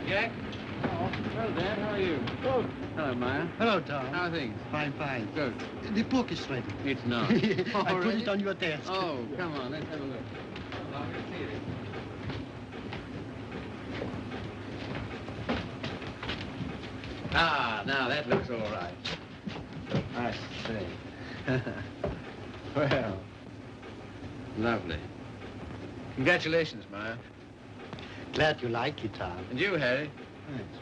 Jack. Oh, well, Dad, how are you? Oh. Hello, Maya. Hello, Tom. How are things? Fine, fine. Good. The book is ready. It's not. I put it on your desk. Oh, come on, let's have a look. Hold on, let's see it. Ah, now that looks all right. I say. Well, lovely. Congratulations, Maya. Glad you like it, Tom. And you, Harry. Thanks.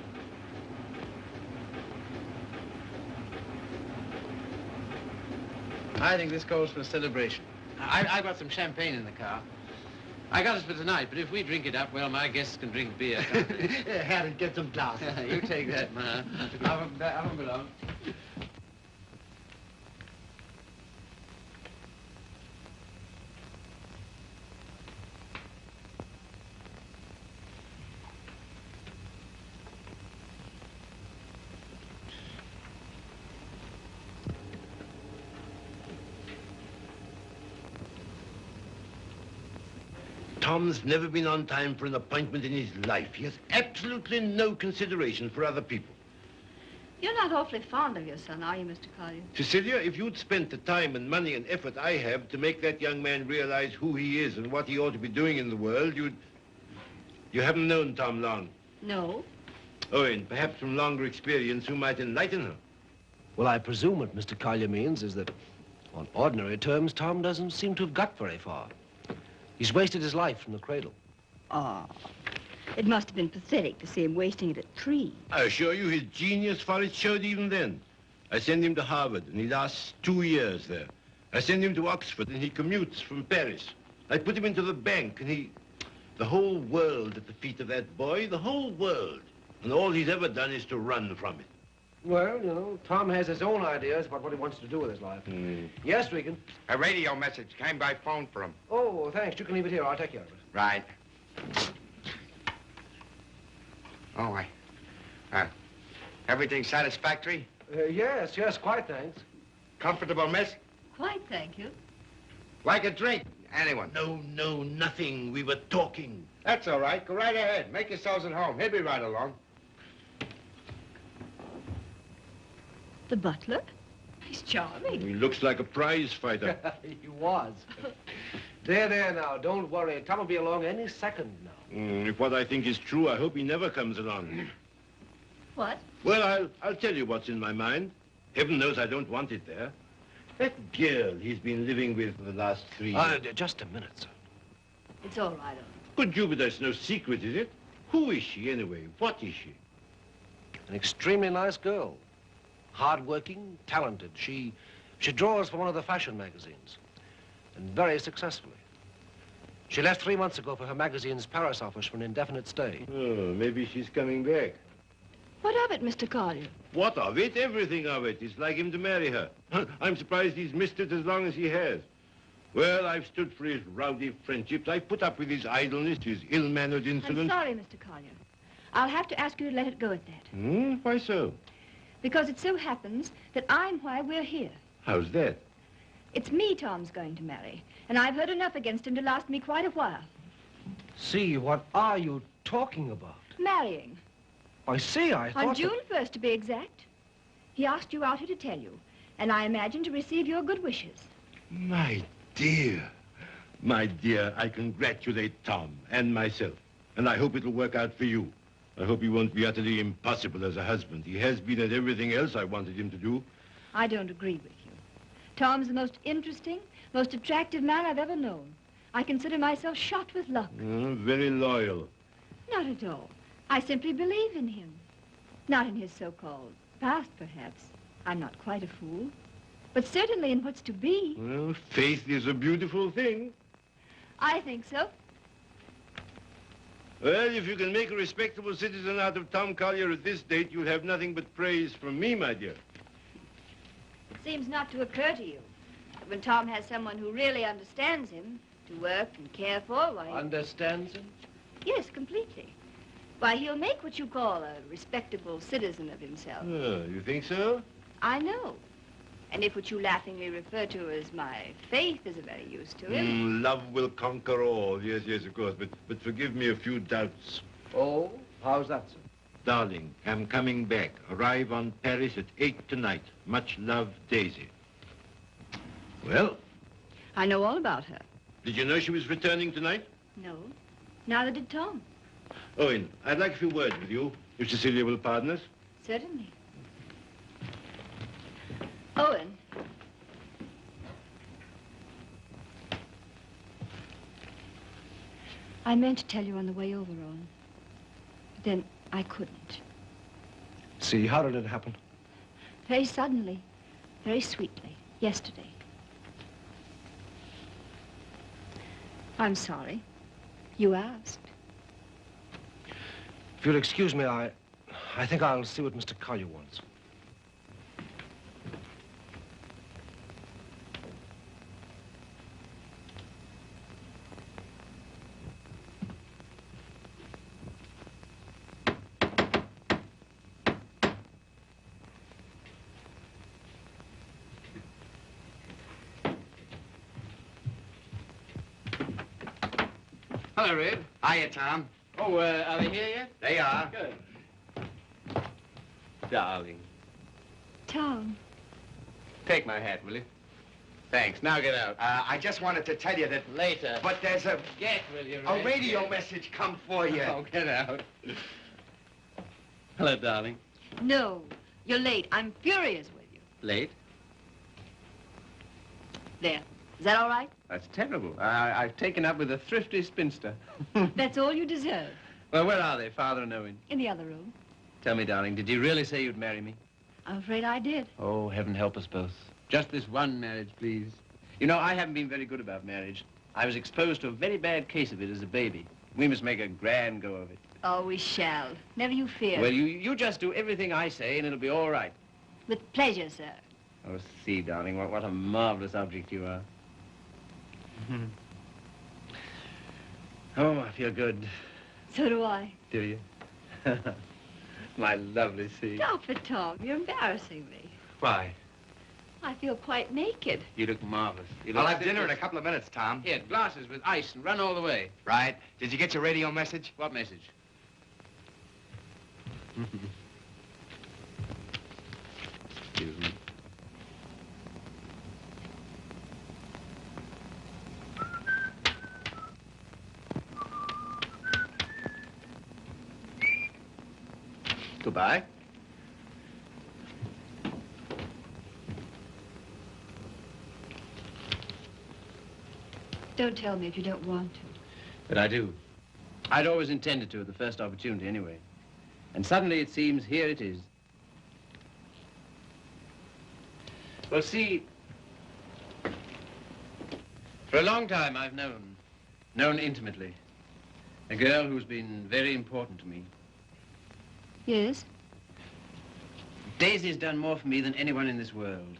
I think this calls for a celebration. I've got some champagne in the car. I got it for tonight, but if we drink it up, well, my guests can drink beer, can't they? Harry, get some glasses. You take that, Maya. Have 'em below. Tom's never been on time for an appointment in his life. He has absolutely no consideration for other people. You're not awfully fond of your son, are you, Mr. Collier? Cecilia, if you'd spent the time and money and effort I have to make that young man realize who he is and what he ought to be doing in the world, You haven't known Tom long. No. Oh, and perhaps from longer experience you might enlighten her. Well, I presume what Mr. Collier means is that on ordinary terms, Tom doesn't seem to have got very far. He's wasted his life from the cradle. Oh, it must have been pathetic to see him wasting it at 3. I assure you his genius for it showed even then. I sent him to Harvard, and he lasts 2 years there. I send him to Oxford, and he commutes from Paris. I put him into the bank, and the whole world at the feet of that boy, the whole world. And all he's ever done is to run from it. Well, you know, Tom has his own ideas about what he wants to do with his life. Yes, Regan? A radio message came by phone for him. Oh, thanks. You can leave it here. I'll take care of it. Right. Oh, everything satisfactory? Yes, quite, thanks. Comfortable, miss? Quite, thank you. Like a drink? Anyone? No, nothing. We were talking. That's all right. Go right ahead. Make yourselves at home. He'll be right along. The butler? He's charming. He looks like a prize fighter. He was. There now. Don't worry. Tom will be along any second now. If what I think is true, I hope he never comes along. What? Well, I'll tell you what's in my mind. Heaven knows I don't want it there. That girl he's been living with for the last 3 years. Just a minute, sir. It's all right, Good you, but that's no secret, is it? Who is she, anyway? What is she? An extremely nice girl. Hard-working, talented. She draws for one of the fashion magazines. And very successfully. She left 3 months ago for her magazine's Paris office for an indefinite stay. Oh, maybe she's coming back. What of it, Mr. Collier? What of it? Everything of it. It's like him to marry her. I'm surprised he's missed it as long as he has. Well, I've stood for his rowdy friendships. I've put up with his idleness, his ill-mannered insolence. I'm sorry, Mr. Collier. I'll have to ask you to let it go at that. Why so? Because it so happens that I'm why we're here. How's that? It's me Tom's going to marry, and I've heard enough against him to last me quite a while. See, what are you talking about? Marrying. I see, I thought... On June 1st, to be exact. He asked you out here to tell you, and I imagine to receive your good wishes. My dear, I congratulate Tom and myself, and I hope it'll work out for you. I hope he won't be utterly impossible as a husband. He has been at everything else I wanted him to do. I don't agree with you. Tom's the most interesting, most attractive man I've ever known. I consider myself shot with luck. Very loyal. Not at all. I simply believe in him. Not in his so-called past, perhaps. I'm not quite a fool. But certainly in what's to be. Well, faith is a beautiful thing. I think so. Well, if you can make a respectable citizen out of Tom Collier at this date, you'll have nothing but praise from me, my dear. It seems not to occur to you that when Tom has someone who really understands him, to work and care for, why... Understands him? Yes, completely. Why, he'll make what you call a respectable citizen of himself. Oh, you think so? I know. And if what you laughingly refer to as my faith is of any use to him... Love will conquer all. Yes, of course. But forgive me a few doubts. Oh, how's that, sir? Darling, I'm coming back. Arrive on Paris at 8 tonight. Much love, Daisy. Well, I know all about her. did you know she was returning tonight? No. Neither did Tom. Owen, I'd like a few words with you, if Cecilia will pardon us. Certainly. Owen. I meant to tell you on the way over, Owen. But then I couldn't. See, how did it happen? Very suddenly, very sweetly, yesterday. I'm sorry. You asked. If you'll excuse me, I think I'll see what Mr. Collier wants. Hello, Red. Hiya, Tom. Oh, are they here yet? They are. Good. Darling. Tom. Take my hat, will you? Thanks. Now get out. I just wanted to tell you that... Later. But there's a Get, will you, Red? radio Get. message come for you. Oh, get out. Hello, darling. No, you're late. I'm furious with you. Late? There. Is that all right? That's terrible. I've taken up with a thrifty spinster. That's all you deserve. Well, where are they, Father and Owen? In the other room. Tell me, darling, did you really say you'd marry me? I'm afraid I did. Oh, heaven help us both. Just this one marriage, please. You know, I haven't been very good about marriage. I was exposed to a very bad case of it as a baby. We must make a grand go of it. Oh, we shall. Never you fear. Well, you just do everything I say, and it'll be all right. With pleasure, sir. Oh, see, darling, what a marvelous object you are. Oh, I feel good. So do I. Do you? My lovely sea. Stop it, Tom. You're embarrassing me. Why? I feel quite naked. You look marvelous. You I'll look have dinner in a simple. couple of minutes, Tom. Here, glasses with ice and run all the way. Right. Did you get your radio message? What message? Excuse me. Goodbye. Don't tell me if you don't want to. But I do. I'd always intended to at the first opportunity anyway. And suddenly it seems here it is. Well, see, for a long time I've known intimately, a girl who's been very important to me. Yes? Daisy's done more for me than anyone in this world.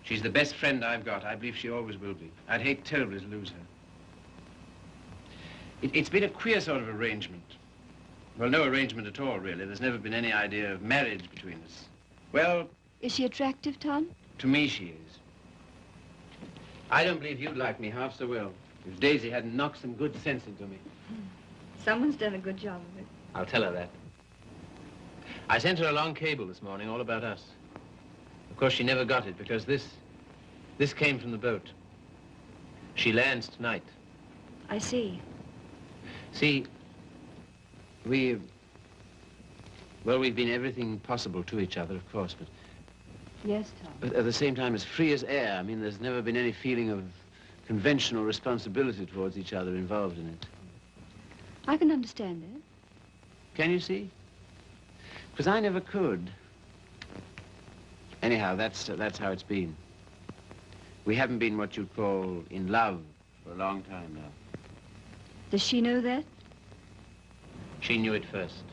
She's the best friend I've got. I believe she always will be. I'd hate terribly to lose her. It's been a queer sort of arrangement. Well, no arrangement at all, really. There's never been any idea of marriage between us. Well, Is she attractive, Tom? to me she is. I don't believe you'd like me half so well if Daisy hadn't knocked some good sense into me. Someone's done a good job of it. I'll tell her that. I sent her a long cable this morning all about us. Of course, she never got it because this came from the boat. She lands tonight. I see. See, we've been everything possible to each other, of course, Yes, Tom. but at the same time, as free as air. I mean, there's never been any feeling of conventional responsibility towards each other involved in it. I can understand it. Can you see? Because I never could. Anyhow, that's how it's been. We haven't been what you'd call in love for a long time now. Does she know that? She knew it first.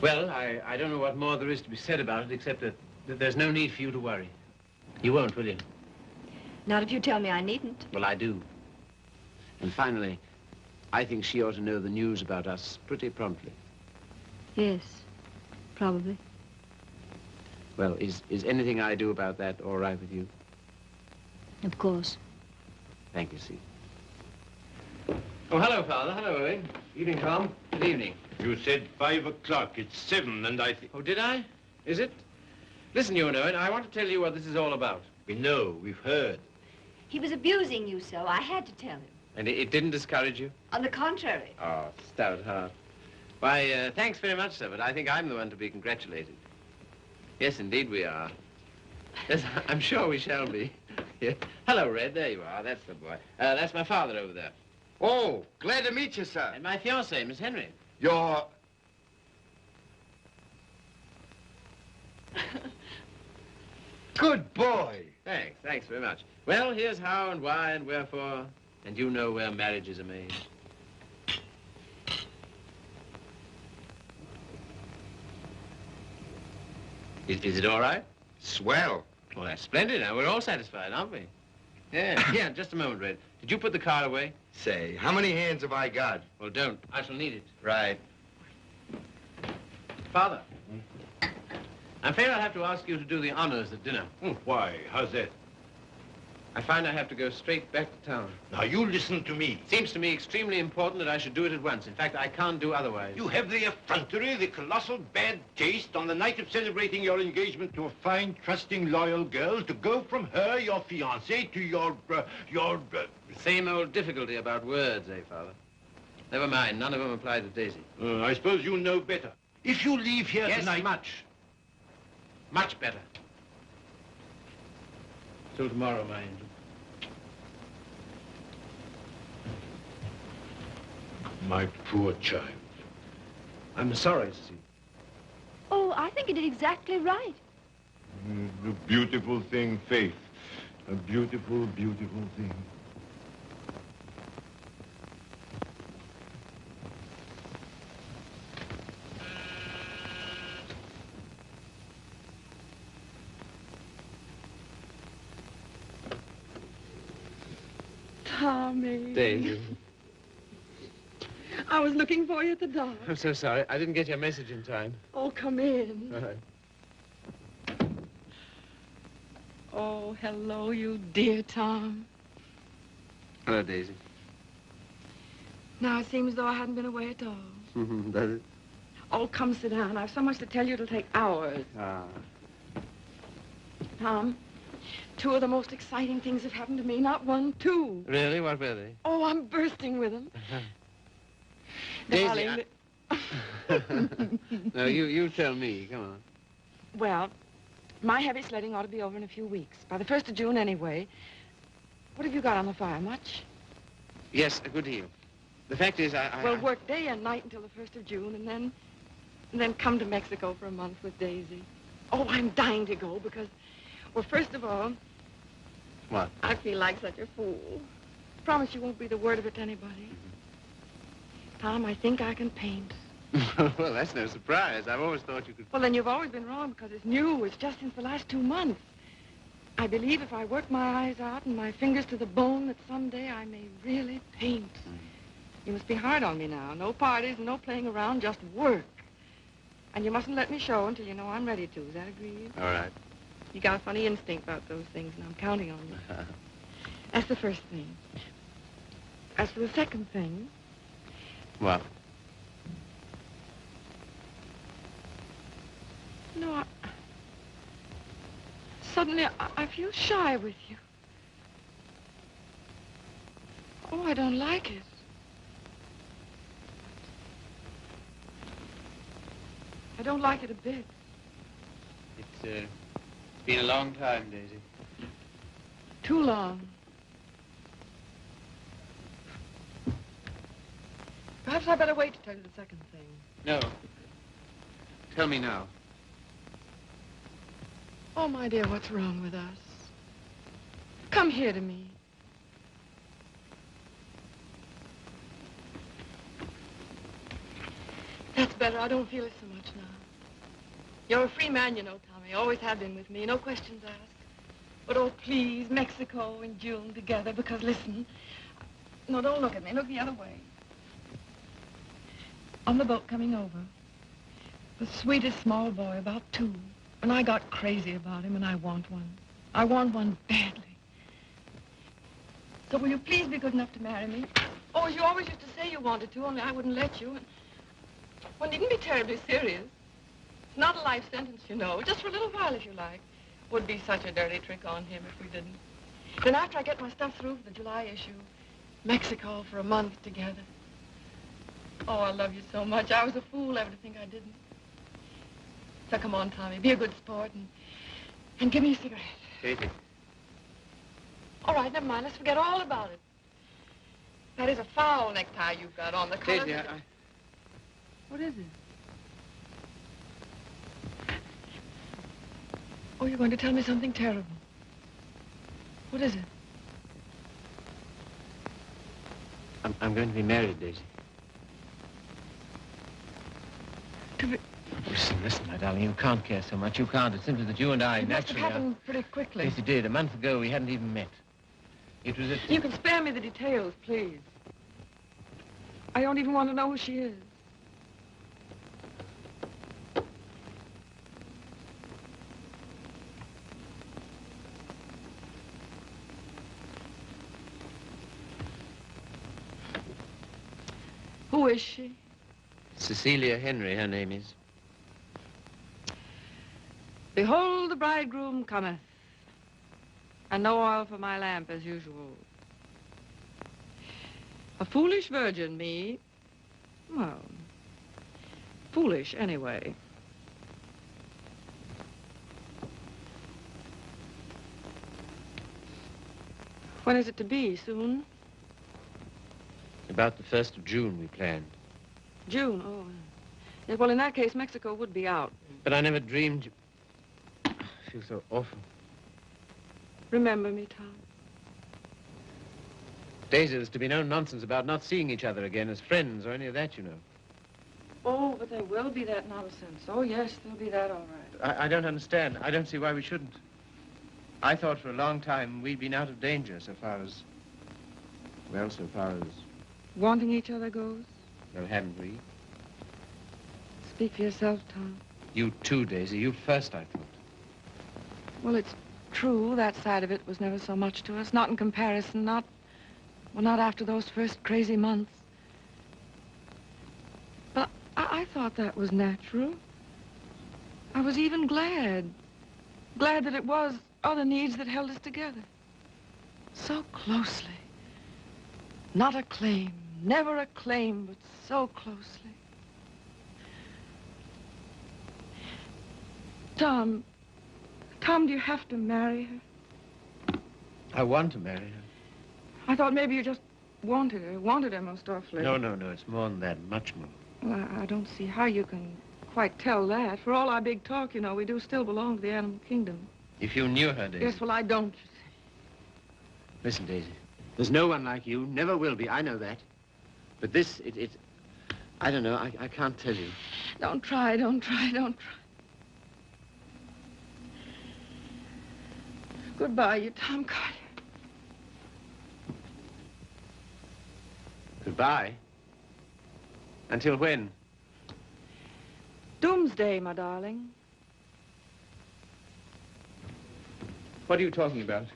Well, I don't know what more there is to be said about it, except that there's no need for you to worry. You won't, will you? Not if you tell me I needn't. Well, I do. And finally, I think she ought to know the news about us pretty promptly. Yes, probably. Well, is anything I do about that all right with you? Of course. Thank you, see. Oh, hello, Father. Hello, Owen. Evening, Tom. Good evening. You said 5 o'clock. It's 7, and I think... Oh, did I? Is it? Listen, you know it. I want to tell you what this is all about. We know. We've heard. He was abusing you so. I had to tell him. And it didn't discourage you? On the contrary. Oh, stout heart. Why, thanks very much, sir, but I think I'm the one to be congratulated. Yes, indeed we are. Yes, I'm sure we shall be. Yeah. Hello, Red. There you are. That's the boy. That's my father over there. Oh, glad to meet you, sir. And my fiancée, Miss Henry. You're... Good boy. Thanks very much. Well, here's how and why and wherefore, and you know where marriages are made. Is it all right? Swell. Well, that's splendid. Now, we're all satisfied, aren't we? Yeah, yeah, just a moment, Red. Did you put the car away? Say, how many hands have I got? Well, don't. I shall need it. Right. Father, I'm afraid I'll have to ask you to do the honors at dinner. Why? How's that? I find I have to go straight back to town. Now, you listen to me. It seems to me extremely important that I should do it at once. In fact, I can't do otherwise. You have the effrontery, the colossal bad taste on the night of celebrating your engagement to a fine, trusting, loyal girl to go from her, your fiancé, to your... Same old difficulty about words, eh, Father? Never mind. None of them apply to Daisy. I suppose you know better. If you leave here Yes, tonight... much. Much better. Till tomorrow, my angel. My poor child. I'm sorry, Cecile. Oh, I think you did exactly right. The beautiful thing, Faith. A beautiful, beautiful thing. Tommy. Daisy. I was looking for you at the door. I'm so sorry. I didn't get your message in time. Oh, come in. All right. Oh, hello, you dear Tom. Hello, Daisy. Now it seems as though I hadn't been away at all. Does it? Oh, come sit down. I've so much to tell you it'll take hours. Ah. Tom, two of the most exciting things have happened to me. Not one, two. Really? What were they? Oh, I'm bursting with them. Daisy, Darling, No, you tell me. Come on. Well, my heavy sledding ought to be over in a few weeks. By the 1st of June, anyway. What have you got on the fire? Much? Yes, a good deal. The fact is, Well, work day and night until the 1st of June, and then come to Mexico for a month with Daisy. Oh, I'm dying to go because, well, first of all... What? I feel like such a fool. Promise you won't breathe a word of it to anybody. Tom, I think I can paint. Well, that's no surprise. I've always thought you could... Well, then you've always been wrong because it's new. It's just since the last 2 months. I believe if I work my eyes out and my fingers to the bone that someday I may really paint. You must be hard on me now. No parties, no playing around, just work. And you mustn't let me show until you know I'm ready to. Is that agreed? All right. You got a funny instinct about those things, and I'm counting on you. That's the first thing. As for the second thing... What? No, suddenly I feel shy with you. Oh, I don't like it. I don't like it a bit. It's been a long time, Daisy. Too long. Perhaps I'd better wait to tell you the second thing. No. Tell me now. Oh, my dear, what's wrong with us? Come here to me. That's better. I don't feel it so much now. You're a free man, you know, Tommy. Always have been with me. No questions asked. But, oh, please, Mexico in June together, because, listen. No, don't look at me. Look the other way. On the boat coming over, the sweetest small boy, about 2. And I got crazy about him, and I want one. I want one badly. So will you please be good enough to marry me? Oh, you always used to say you wanted to, only I wouldn't let you. And one needn't be terribly serious. It's not a life sentence, you know. Just for a little while, if you like. Would be such a dirty trick on him if we didn't. Then after I get my stuff through for the July issue, Mexico for a month together. Oh, I love you so much. I was a fool ever to think I didn't. So come on, Tommy, be a good sport and give me a cigarette. Katie. All right, never mind. Let's forget all about it. That is a foul necktie you've got on. The colors... Katie, What is it? Oh, you're going to tell me something terrible. What is it? I'm going to be married, Daisy. To be... Listen, my darling, you can't care so much. You can't. It's simply that you and I It must have naturally happened pretty quickly. Yes, it did. A month ago, we hadn't even met. It was at... You can spare me the details, please. I don't even want to know who she is. Who is she? Cecilia Henry, her name is. Behold, the bridegroom cometh, and no oil for my lamp as usual. A foolish virgin, me. Well, foolish anyway. When is it to be? Soon? About the 1st of June, we planned. June, oh. Yes, well, in that case, Mexico would be out. But I never dreamed you... I feel so awful. Remember me, Tom. Daisy, there's to be no nonsense about not seeing each other again as friends or any of that, you know. Oh, but there will be that nonsense. Oh, yes, there'll be that, all right. I don't understand. I don't see why we shouldn't. I thought for a long time we'd been out of danger so far as... Well, so far as... Wanting each other goes? Well, haven't we? Speak for yourself, Tom. You too, Daisy. You first, I thought. Well, it's true. That side of it was never so much to us. Not in comparison. Not after those first crazy months. But I thought that was natural. I was even glad. Glad that it was other needs that held us together. So closely. Not a claim. Never a claim, but so closely. Tom, do you have to marry her? I want to marry her. I thought maybe you just wanted her most awfully. No, it's more than that, much more. Well, I don't see how you can quite tell that. For all our big talk, you know, we do still belong to the animal kingdom. If you knew her, Daisy. Yes, well, I don't. Listen, Daisy, there's no one like you, never will be, I know that. But this, I don't know, I can't tell you. Don't try. Goodbye, you Tom Carter. Goodbye? Until when? Doomsday, my darling. What are you talking about?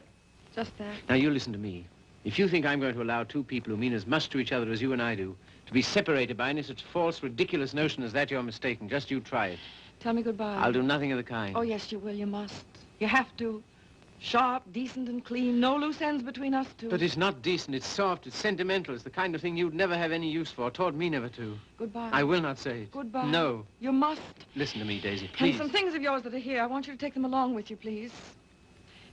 Just that. Now, you listen to me. If you think I'm going to allow two people who mean as much to each other as you and I do to be separated by any such false, ridiculous notion as that, you're mistaken. Just you try it. Tell me goodbye. I'll do nothing of the kind. Oh, yes, you will. You must. You have to. Sharp, decent, and clean. No loose ends between us two. But it's not decent. It's soft. It's sentimental. It's the kind of thing you'd never have any use for. Taught me never to. Goodbye. I will not say it. Goodbye. No. You must. Listen to me, Daisy, please. And some things of yours that are here, I want you to take them along with you, please.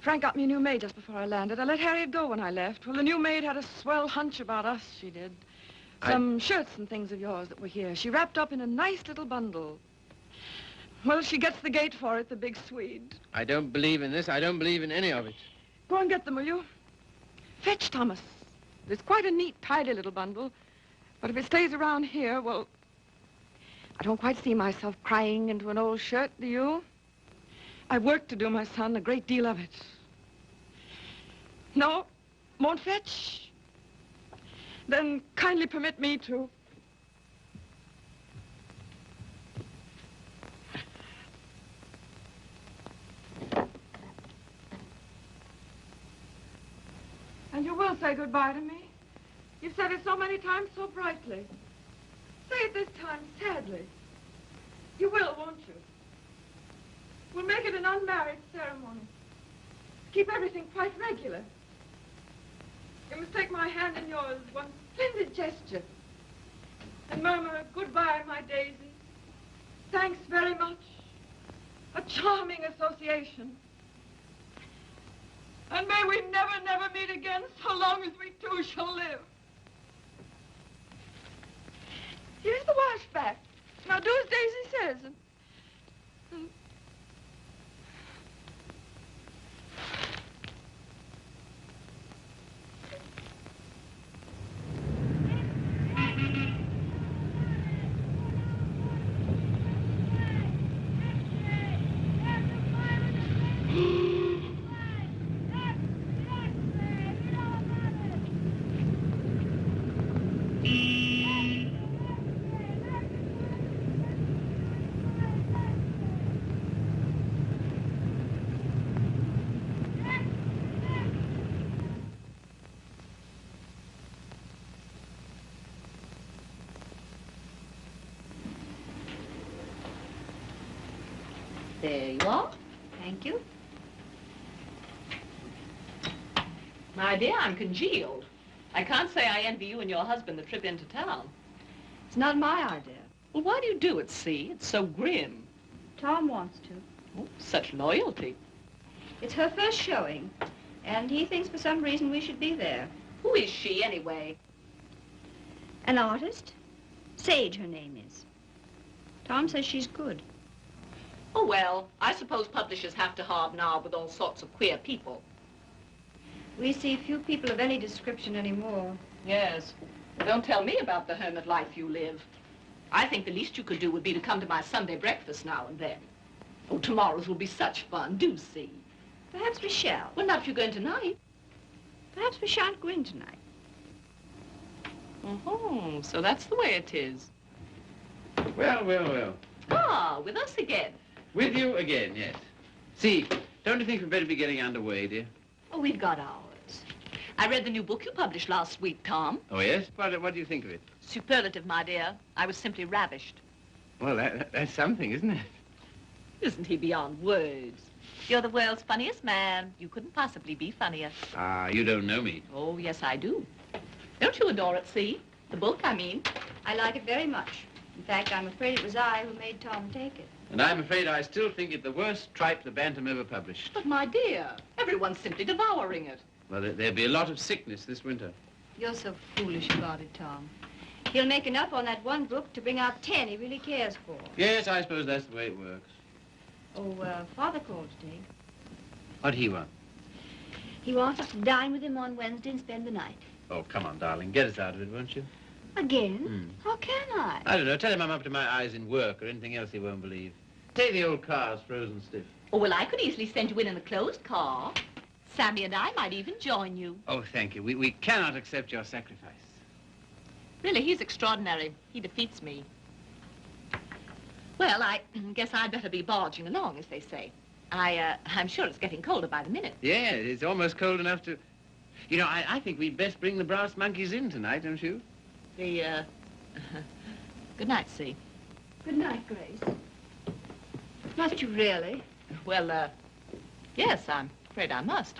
Frank got me a new maid just before I landed. I let Harriet go when I left. Well, the new maid had a swell hunch about us, she did. Some shirts and things of yours that were here. She wrapped up in a nice little bundle. Well, she gets the gate for it, the big Swede. I don't believe in this. I don't believe in any of it. Go and get them, will you? Fetch, Thomas. It's quite a neat, tidy little bundle. But if it stays around here, well, I don't quite see myself crying into an old shirt, do you? I've work to do, my son, a great deal of it. No? Won't fetch? Then kindly permit me to... And you will say goodbye to me? You've said it so many times so brightly. Say it this time sadly. You will, won't you? We'll make it an unmarried ceremony. Keep everything quite regular. You must take my hand in yours, one splendid gesture, and murmur, goodbye, my Daisy. Thanks very much. A charming association. And may we never, never meet again so long as we two shall live. Here's the wash back. Now do as Daisy says. And There you are. Thank you. My dear, I'm congealed. I can't say I envy you and your husband the trip into town. It's not my idea. Well, why do you do it, see? It's so grim. Tom wants to. Oh, such loyalty. It's her first showing, and he thinks for some reason we should be there. Who is she, anyway? An artist? Sage, her name is. Tom says she's good. Oh, well, I suppose publishers have to hobnob with all sorts of queer people. We see few people of any description anymore. Yes. Well, don't tell me about the hermit life you live. I think the least you could do would be to come to my Sunday breakfast now and then. Oh, tomorrow's will be such fun. Do see. Perhaps we shall. Well, not if you're going tonight. Perhaps we shan't go in tonight. Oh, so that's the way it is. Well, well, well. Ah, with us again. With you again, yes. See, don't you think we'd better be getting underway, dear? Oh, we've got ours. I read the new book you published last week, Tom. Oh, yes? What do you think of it? Superlative, my dear. I was simply ravished. Well, that's something, isn't it? Isn't he beyond words? You're the world's funniest man. You couldn't possibly be funnier. Ah, you don't know me. Oh, yes, I do. Don't you adore it, see? The book, I mean. I like it very much. In fact, I'm afraid it was I who made Tom take it. And I'm afraid I still think it the worst tripe the Bantam ever published. But, my dear, everyone's simply devouring it. Well, there'll be a lot of sickness this winter. You're so foolish about it, Tom. He'll make enough on that one book to bring out 10 he really cares for. Yes, I suppose that's the way it works. Oh, Father called today. What do he want? He wants us to dine with him on Wednesday and spend the night. Oh, come on, darling. Get us out of it, won't you? Again? How can I? I don't know. Tell him I'm up to my eyes in work or anything else he won't believe. Take the old car's frozen stiff. Oh, well, I could easily send you in a closed car. Sammy and I might even join you. Oh, thank you. We cannot accept your sacrifice. Really, he's extraordinary. He defeats me. Well, I guess I'd better be barging along, as they say. I'm sure it's getting colder by the minute. Yeah, it's almost cold enough to... You know, I think we'd best bring the brass monkeys in tonight, don't you? Good night, See. Good night, Grace. Must you really? Well, yes, I'm afraid I must.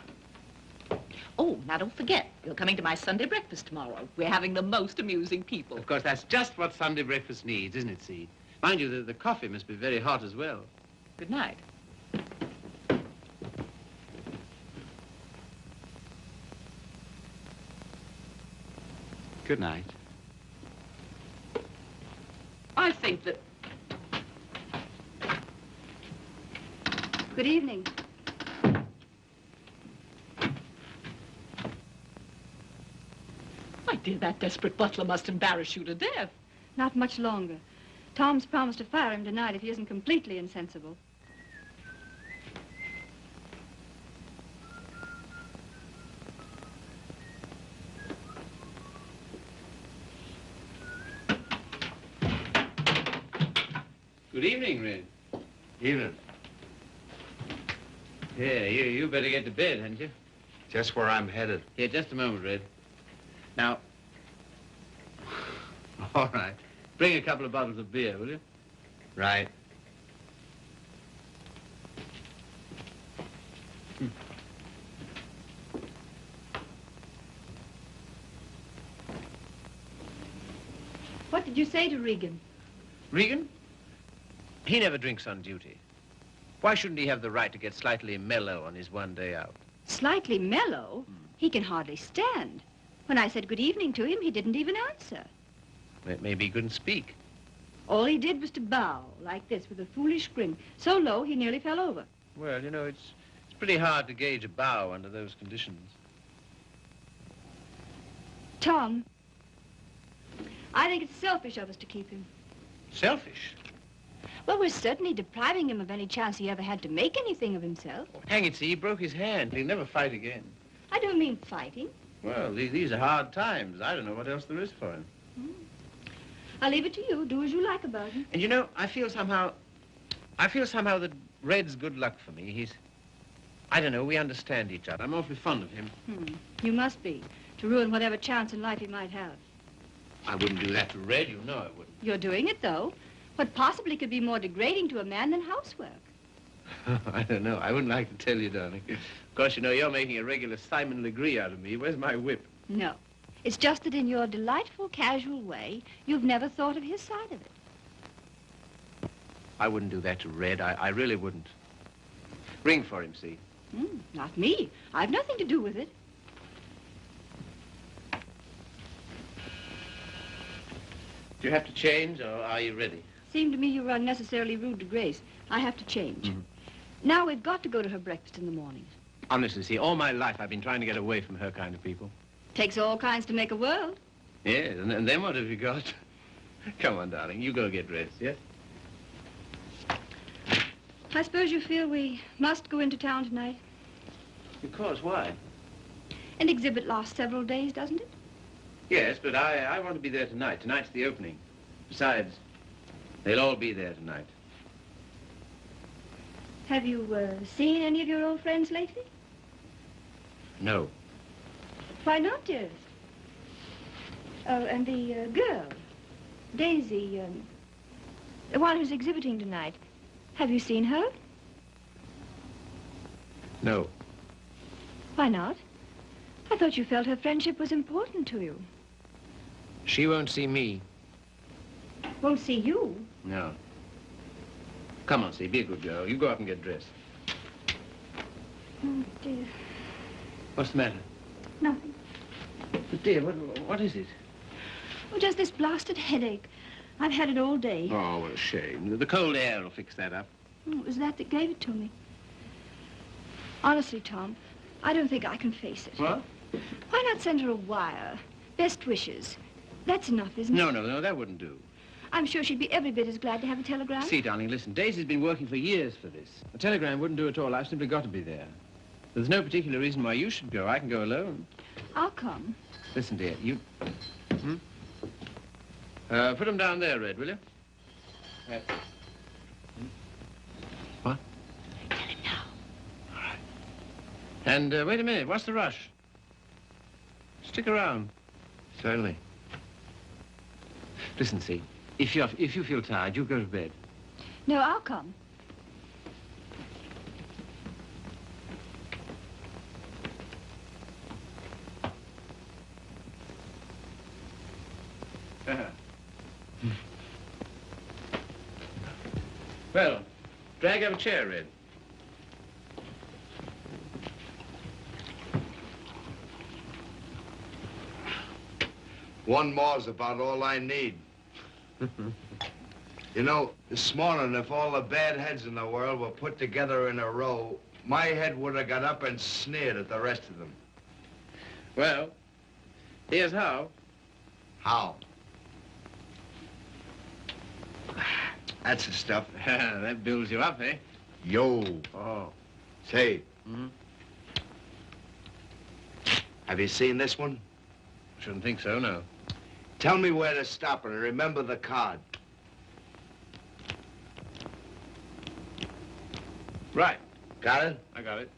Oh, now don't forget, you're coming to my Sunday breakfast tomorrow. We're having the most amusing people. Of course, that's just what Sunday breakfast needs, isn't it, See? Mind you, the coffee must be very hot as well. Good night. Good night. I think that... Good evening. My dear, that desperate butler must embarrass you to death. Not much longer. Tom's promised to fire him tonight if he isn't completely insensible. Good evening, Red. Evening. Yeah, you better get to bed, hadn't you? Just where I'm headed. Here, just a moment, Red. Now, All right. Bring a couple of bottles of beer, will you? Right. What did you say to Regan? Regan? He never drinks on duty. Why shouldn't he have the right to get slightly mellow on his one day out? Slightly mellow? He can hardly stand. When I said good evening to him, he didn't even answer. Maybe he couldn't speak. All he did was to bow, like this, with a foolish grin, so low he nearly fell over. Well, you know, it's pretty hard to gauge a bow under those conditions. Tom, I think it's selfish of us to keep him. Selfish? Well, we're certainly depriving him of any chance he ever had to make anything of himself. Oh, hang it, see, he broke his hand. He'll never fight again. I don't mean fighting. Well, these are hard times. I don't know what else there is for him. I'll leave it to you. Do as you like about him. And you know, I feel somehow that Red's good luck for me. I don't know, we understand each other. I'm awfully fond of him. You must be, to ruin whatever chance in life he might have. I wouldn't do that to Red, you know I wouldn't. You're doing it, though. What possibly could be more degrading to a man than housework? I don't know. I wouldn't like to tell you, darling. Of course, you know, you're making a regular Simon Legree out of me. Where's my whip? No. It's just that in your delightful, casual way, you've never thought of his side of it. I wouldn't do that to Red. I really wouldn't. Ring for him, see? Not me. I've nothing to do with it. Do you have to change, or are you ready? Seemed to me you were unnecessarily rude to Grace. I have to change. Now we've got to go to her breakfast in the morning. Honestly, see, all my life I've been trying to get away from her kind of people. Takes all kinds to make a world. Yes, and then what have you got? Come on, darling, you go get dressed, yes? I suppose you feel we must go into town tonight. Of course, why? An exhibit lasts several days, doesn't it? Yes, but I want to be there tonight. Tonight's the opening. Besides, they'll all be there tonight. Have you seen any of your old friends lately? No. Why not, dearest? Oh, and the girl, Daisy, the one who's exhibiting tonight. Have you seen her? No. Why not? I thought you felt her friendship was important to you. She won't see me. Won't see you? No. Come on, see, be a good girl. You go up and get dressed. Oh, dear. What's the matter? Nothing. But, dear, what is it? Oh, just this blasted headache. I've had it all day. Oh, what a shame. The cold air will fix that up. Oh, it was that gave it to me. Honestly, Tom, I don't think I can face it. What? Why not send her a wire? Best wishes. That's enough, isn't it? No, that wouldn't do. I'm sure she'd be every bit as glad to have a telegram. See, darling, listen, Daisy's been working for years for this. A telegram wouldn't do at all. I've simply got to be there. There's no particular reason why you should go. I can go alone. I'll come. Listen, dear, you... put them down there, Red, will you? What? Tell him now. All right. And wait a minute, what's the rush? Stick around. Certainly. Listen, see, if you feel tired, you go to bed. No, I'll come. Well, drag up a chair, Red. One more's about all I need. You know, this morning, if all the bad heads in the world were put together in a row, my head would have got up and sneered at the rest of them. Well, here's how. How? That's the stuff. That builds you up, eh? Yo. Oh. Say. Have you seen this one? Shouldn't think so, no. Tell me where to stop and remember the card. Right. Got it? I got it.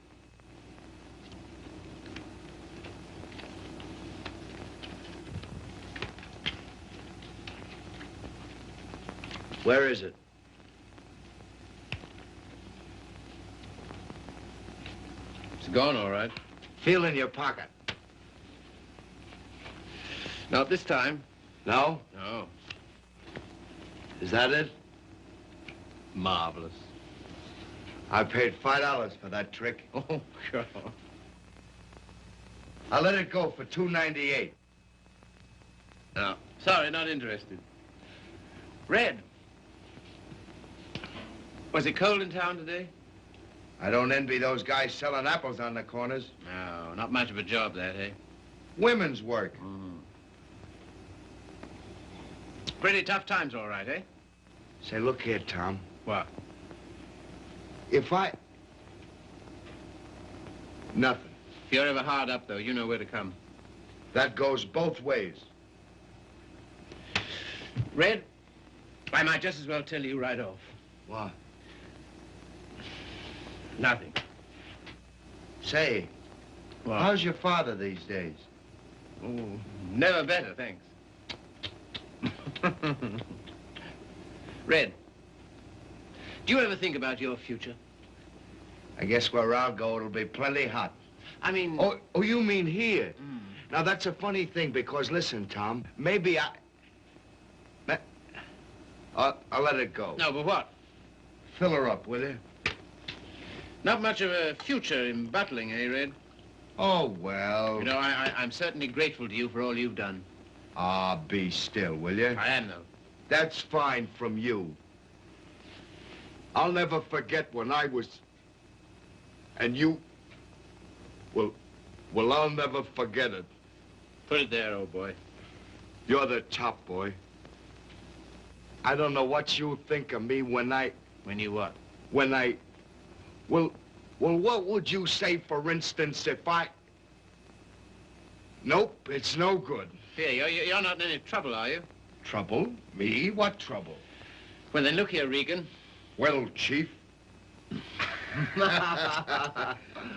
Where is it? It's gone, all right. Feel in your pocket. Not this time. No? No. Is that it? Marvelous. I paid $5 for that trick. Oh, sure. I'll let it go for $2.98. No. Sorry, not interested. Red. Was it cold in town today? I don't envy those guys selling apples on the corners. No, not much of a job, that, eh? Women's work. Pretty tough times, all right, eh? Say, look here, Tom. What? If I... Nothing. If you're ever hard up, though, you know where to come. That goes both ways. Red, I might just as well tell you right off. What? Nothing. Say, What? how's your father these days? Oh, never better, thanks. Red, do you ever think about your future? I guess where I'll go, it'll be plenty hot. I mean... Oh, you mean here? Now, that's a funny thing, because listen, Tom, maybe I'll let it go. No, but what? Fill her up, will you? Not much of a future in battling, eh, Red? Oh, well. You know, I'm certainly grateful to you for all you've done. Ah, be still, will you? I am, though. That's fine from you. I'll never forget when I was... And you... Well, I'll never forget it. Put it there, old boy. You're the top, boy. I don't know what you think of me when I... When you what? When I... Well, what would you say, for instance, if I... Nope, it's no good. Here, you're not in any trouble, are you? Trouble? Me? What trouble? Well, then look here, Regan. Well, Chief.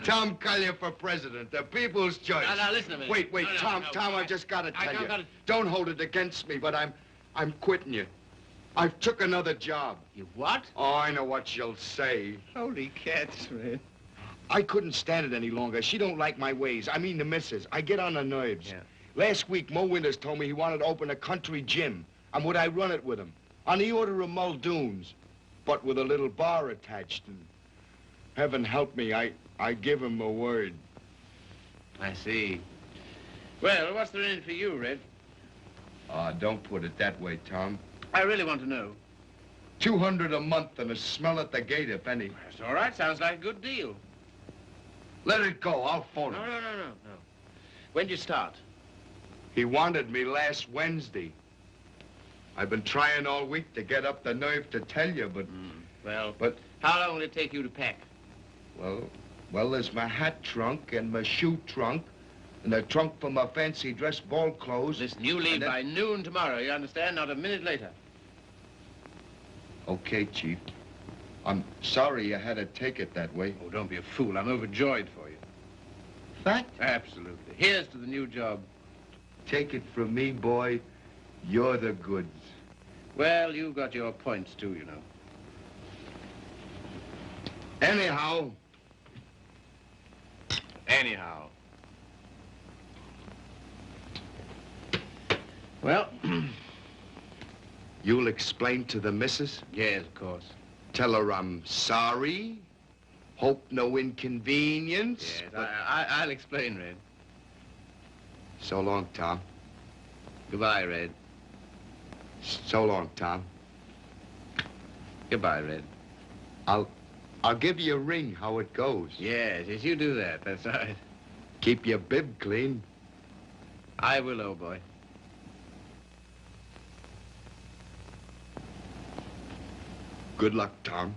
Tom Collier for president, the people's choice. Now, listen a minute. Wait, No, Tom, I just gotta tell you. Don't hold it against me, but I'm quitting you. I've took another job. You what? Oh, I know what you'll say. Holy cats, man. I couldn't stand it any longer. She don't like my ways. I mean the missus. I get on her nerves. Yeah. Last week, Mo Winters told me he wanted to open a country gym. And would I run it with him? On the order of Muldoon's, but with a little bar attached. And heaven help me, I give him a word. I see. Well, what's there in it for you, Red? Don't put it that way, Tom. I really want to know. $200 a month and a smell at the gate, if any. That's all right. Sounds like a good deal. Let it go. I'll phone him. No. When'd you start? He wanted me last Wednesday. I've been trying all week to get up the nerve to tell you, but... But how long will it take you to pack? Well, there's my hat trunk and my shoe trunk and the trunk for my fancy dress ball clothes. Listen, you leave by noon tomorrow, you understand? Not a minute later. Okay, Chief. I'm sorry you had to take it that way. Oh, don't be a fool. I'm overjoyed for you. Fact? Absolutely. Here's to the new job. Take it from me, boy. You're the goods. Well, you've got your points, too, you know. Anyhow. Well, You'll explain to the missus? yes, of course. Tell her I'm sorry. Hope no inconvenience. Yes, but- I'll explain, Red. So long, Tom. Goodbye, Red. So long, Tom. Goodbye, Red. I'll give you a ring how it goes. Yes, you do that. That's right. Keep your bib clean. I will, old boy. Good luck, Tom.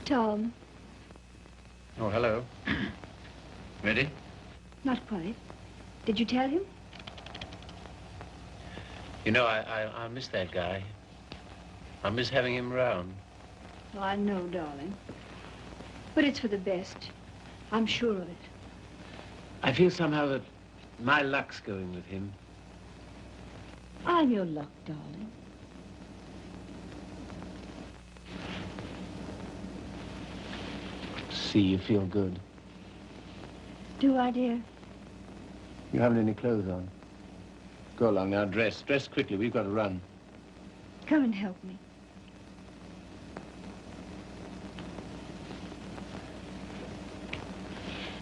Tom, Oh, hello. Ready? Not quite. Did you tell him? You know, I miss that guy. I miss having him around. Oh, I know, darling. But it's for the best. I'm sure of it. I feel somehow that my luck's going with him. I'm your luck, darling. See, you feel good. Do I, dear? You haven't any clothes on. Go along now, dress. Dress quickly, we've got to run. Come and help me.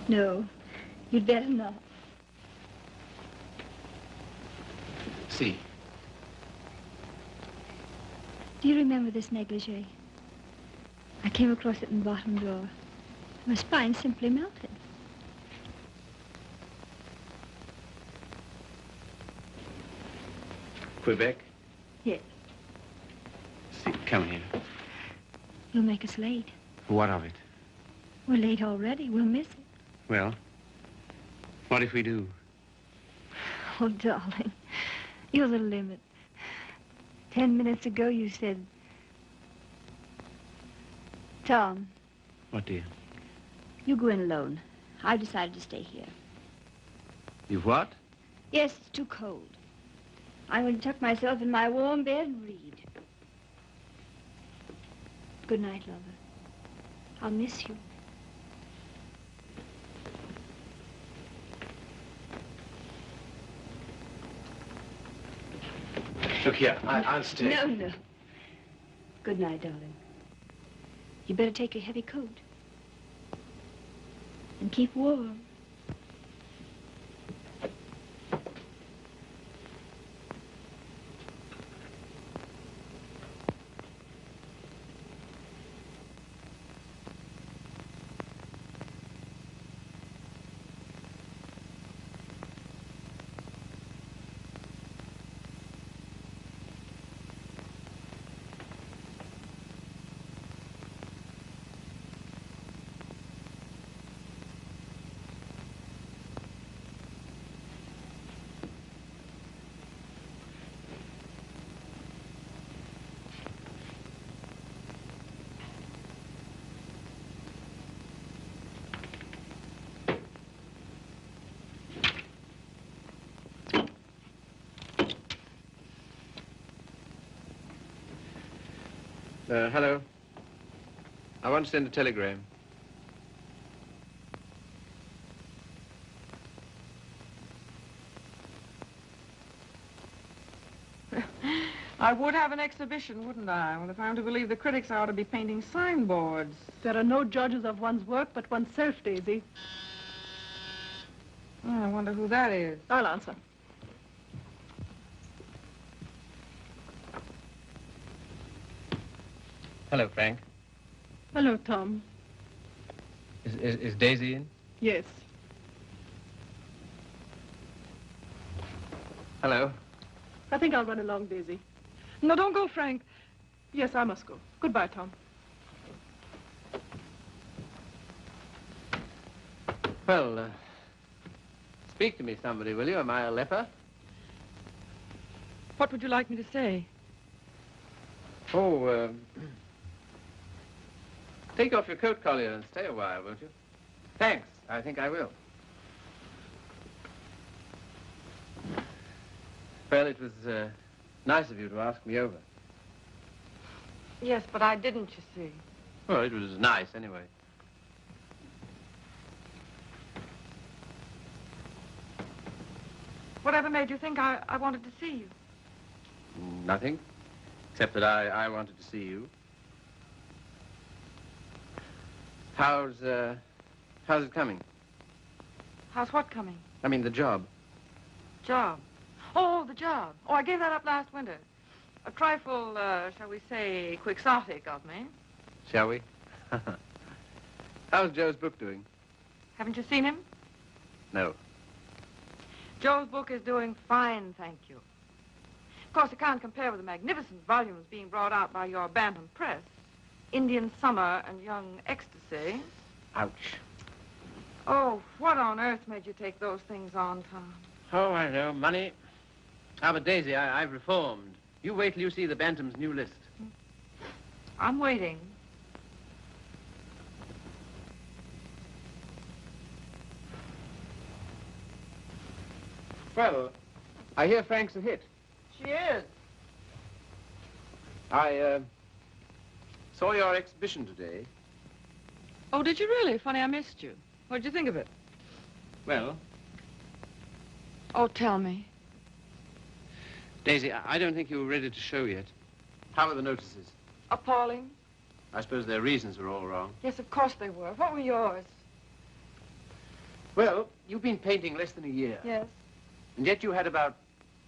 No, you'd better not. See. Do you remember this negligee? I came across it in the bottom drawer. My spine simply melted. Quebec? Yes. See, come here. You'll make us late. What of it? We're late already. We'll miss it. Well, what if we do? Oh, darling, you're the limit. 10 minutes ago, you said... Tom, What, dear? you go in alone. I've decided to stay here. You've what? Yes, it's too cold. I'm going to tuck myself in my warm bed and read. Good night, lover. I'll miss you. Look here, I'll stay. No, no. Good night, darling. You better take your heavy coat. And keep warm. Hello. I want to send a telegram. I would have an exhibition, wouldn't I? Well, if I'm to believe the critics, I ought to be painting signboards. There are no judges of one's work but oneself, Daisy. Oh, I wonder who that is. I'll answer. Hello, Frank. Hello, Tom. Is Daisy in? Yes. Hello. I think I'll run along, Daisy. No, don't go, Frank. Yes, I must go. Goodbye, Tom. Well, speak to me, somebody, will you? Am I a leper? What would you like me to say? Oh, take off your coat collar and stay a while, won't you? Thanks. I think I will. Well, it was nice of you to ask me over. Yes, but I didn't, you see. Well, it was nice anyway. Whatever made you think I wanted to see you? Nothing, except that I wanted to see you. How's it coming? How's what coming? I mean, the job. Job. Oh, the job. Oh, I gave that up last winter. A trifle, shall we say, quixotic of me. Shall we? How's Joe's book doing? Haven't you seen him? No. Joe's book is doing fine, thank you. Of course, it can't compare with the magnificent volumes being brought out by your Bantam press. Indian Summer and Young Ecstasy. Ouch. Oh, what on earth made you take those things on, Tom? Oh, I know. Money. Ah, but Daisy, I've reformed. You wait till you see the Bantam's new list. I'm waiting. Well, I hear Frank's a hit. She is. I saw your exhibition today. Oh, did you really? Funny, I missed you. What did you think of it? Well, Oh, tell me. Daisy, I don't think you were ready to show yet. How were the notices? Appalling. I suppose their reasons were all wrong. Yes, of course they were. What were yours? Well, you've been painting less than a year. Yes. And yet you had about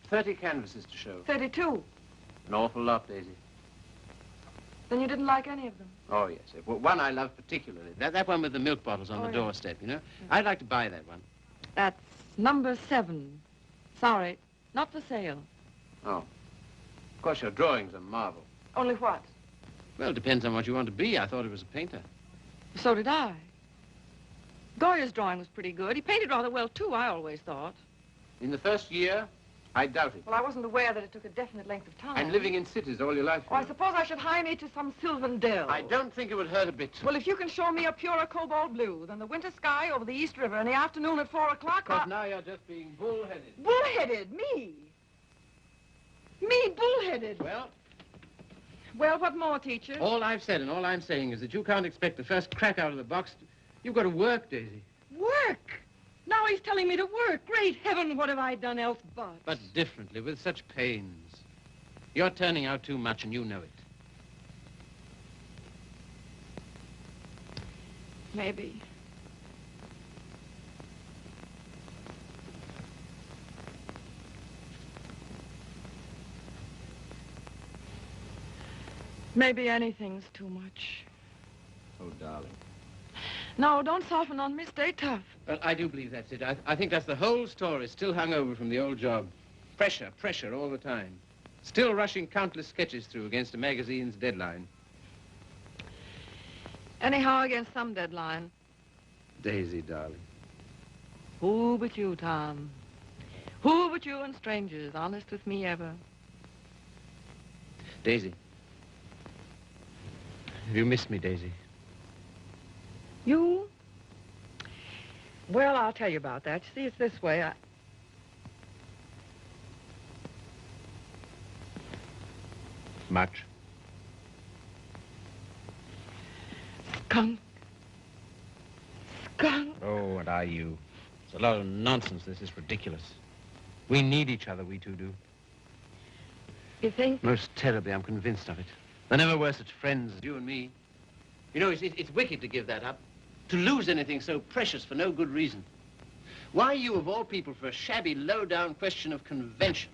30 canvases to show. 32. An awful lot, Daisy. Then you didn't like any of them? Oh, yes. Well, one I love particularly. That one with the milk bottles on Oh, the yeah. doorstep, you know? I'd like to buy that one. That's number 7. Sorry, not for sale. Oh. Of course, your drawing's a marvel. Only what? Well, it depends on what you want to be. I thought it was a painter. So did I. Goya's drawing was pretty good. He painted rather well, too, I always thought. In the first year, I doubt it. Well, I wasn't aware that it took a definite length of time. And living in cities all your life. Oh, I suppose I should hire me to some sylvan dell. I don't think it would hurt a bit. Well, if you can show me a purer cobalt blue than the winter sky over the East River in the afternoon at 4 o'clock, Because now you're just being bullheaded. Bullheaded? Me? Me bullheaded? Well, what more, teacher? All I've said and all I'm saying is that you can't expect the first crack out of the box. You've got to work, Daisy. Work? Now he's telling me to work. Great heaven, what have I done else but? But differently, with such pains. You're turning out too much and you know it. Maybe. Maybe anything's too much. Oh, darling. No, don't soften on me. Stay tough. Well, I do believe that's it. I think that's the whole story, still hung over from the old job. Pressure all the time. Still rushing countless sketches through against a magazine's deadline. Anyhow, against some deadline. Daisy, darling. Who but you, Tom? Who but you and strangers, honest with me ever? Daisy. Have you missed me, Daisy? You? Well, I'll tell you about that. You see, it's this way. Much. Skunk. Skunk. Oh, what are you? It's a lot of nonsense. This is ridiculous. We need each other, we two do. You think? Most terribly, I'm convinced of it. There never were such friends as you and me. You know, it's wicked to give that up. To lose anything so precious for no good reason. Why you, of all people, for a shabby, low-down question of convention,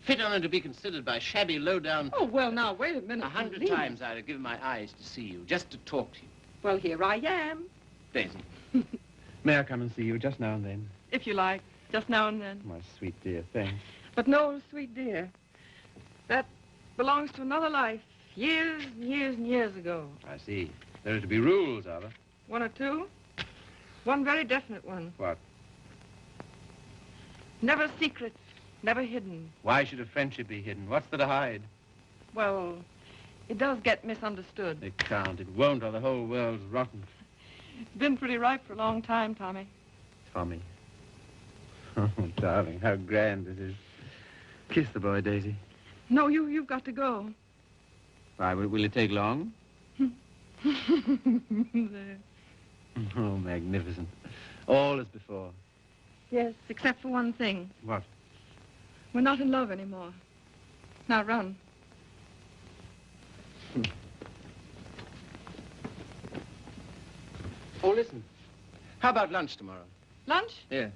fit on to be considered by shabby, low-down... Oh, well, now, wait a minute. 100 please. times I'd have given my eyes to see you, just to talk to you. Well, here I am. Daisy, may I come and see you just now and then? If you like, just now and then. My sweet dear, thanks. But no, sweet dear, that belongs to another life, years and years and years ago. I see. There are to be rules, are there? One or two. One very definite one. What? Never secret, never hidden. Why should a friendship be hidden? What's there to hide? Well, it does get misunderstood. It can't. It won't, or the whole world's rotten. It's been pretty ripe for a long time, Tommy. Tommy. Oh, darling, how grand this is. Kiss the boy, Daisy. No, you've got to go. Why, will it take long? There. Oh, magnificent. All as before. Yes, except for one thing. What? We're not in love anymore. Now run. Oh, listen. How about lunch tomorrow? Lunch? Yeah.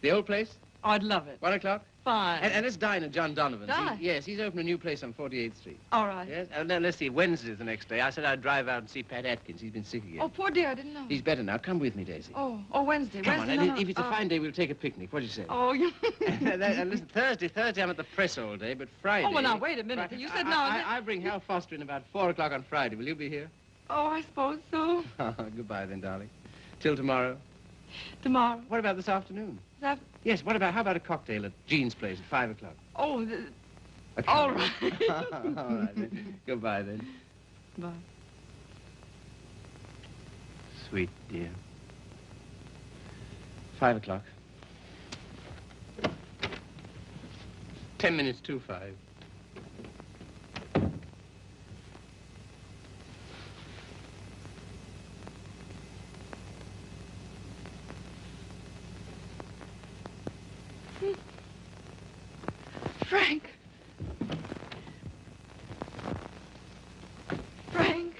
The old place? Oh, I'd love it. 1 o'clock? Fine. And let's dine at John Donovan's. Dine? Yes, he's opened a new place on 48th Street. All right. Yes? And then let's see, Wednesday's the next day. I said I'd drive out and see Pat Atkins. He's been sick again. Oh, poor dear, I didn't know. He's better now. Come with me, Daisy. Oh, Wednesday. Come on, Wednesday. and No, no. if it's a fine day, we'll take a picnic. What do you say? Oh, you... And listen, Thursday I'm at the press all day, but Friday... Oh, well, now, wait a minute. You said no. I bring Hal Foster in about 4 o'clock on Friday. Will you be here? Oh, I suppose so. Goodbye then, darling. Till tomorrow. Tomorrow. What about this afternoon? That... Yes, how about a cocktail at Jean's place at 5 o'clock? Oh, Okay. all right. All right, then. Goodbye, then. Bye. Sweet dear. 5 o'clock. 10 minutes to 5. Frank. Frank.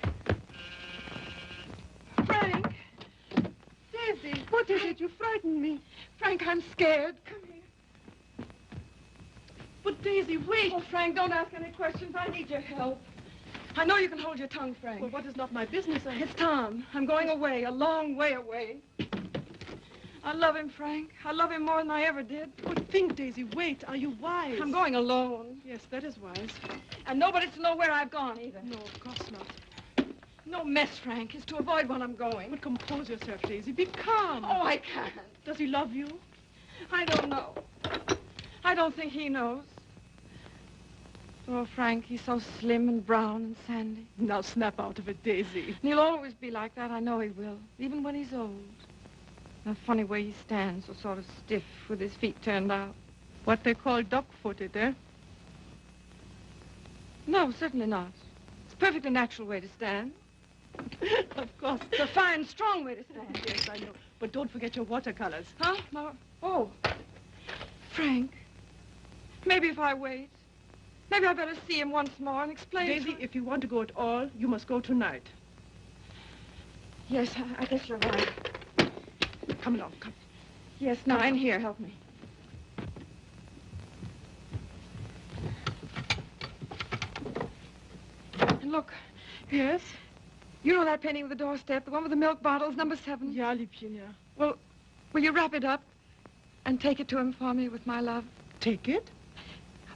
Frank. Daisy, what is it? You frightened me. Frank, I'm scared. Come here. But Daisy, wait. Oh, Frank, don't ask any questions. I need your help. I know you can hold your tongue, Frank. Well, what is not my business? It's Tom. I'm going away, a long way away. I love him, Frank. I love him more than I ever did. But think, Daisy, wait. Are you wise? I'm going alone. Yes, that is wise. And nobody's to know where I've gone, either. No, of course not. No mess, Frank. It's to avoid when I'm going. But compose yourself, Daisy. Be calm. Oh, I can't. Does he love you? I don't know. I don't think he knows. Oh, Frank, he's so slim and brown and sandy. Now snap out of it, Daisy. And he'll always be like that. I know he will, even when he's old. The funny way he stands, so sort of stiff with his feet turned out. What they call duck-footed, eh? No, certainly not. It's a perfectly natural way to stand. Of course. It's a fine, strong way to stand. Yes, I know. But don't forget your watercolors. Huh? No. Oh. Frank, maybe if I wait, maybe I better see him once more and explain. Daisy, if you want to go at all, you must go tonight. Yes, I guess you're right. Come along, come. Yes, now, in here, help me. And look, Yes? you know that painting of the doorstep, the one with the milk bottles, number 7? Ja, Liebchen, ja. Well, will you wrap it up and take it to him for me with my love? Take it?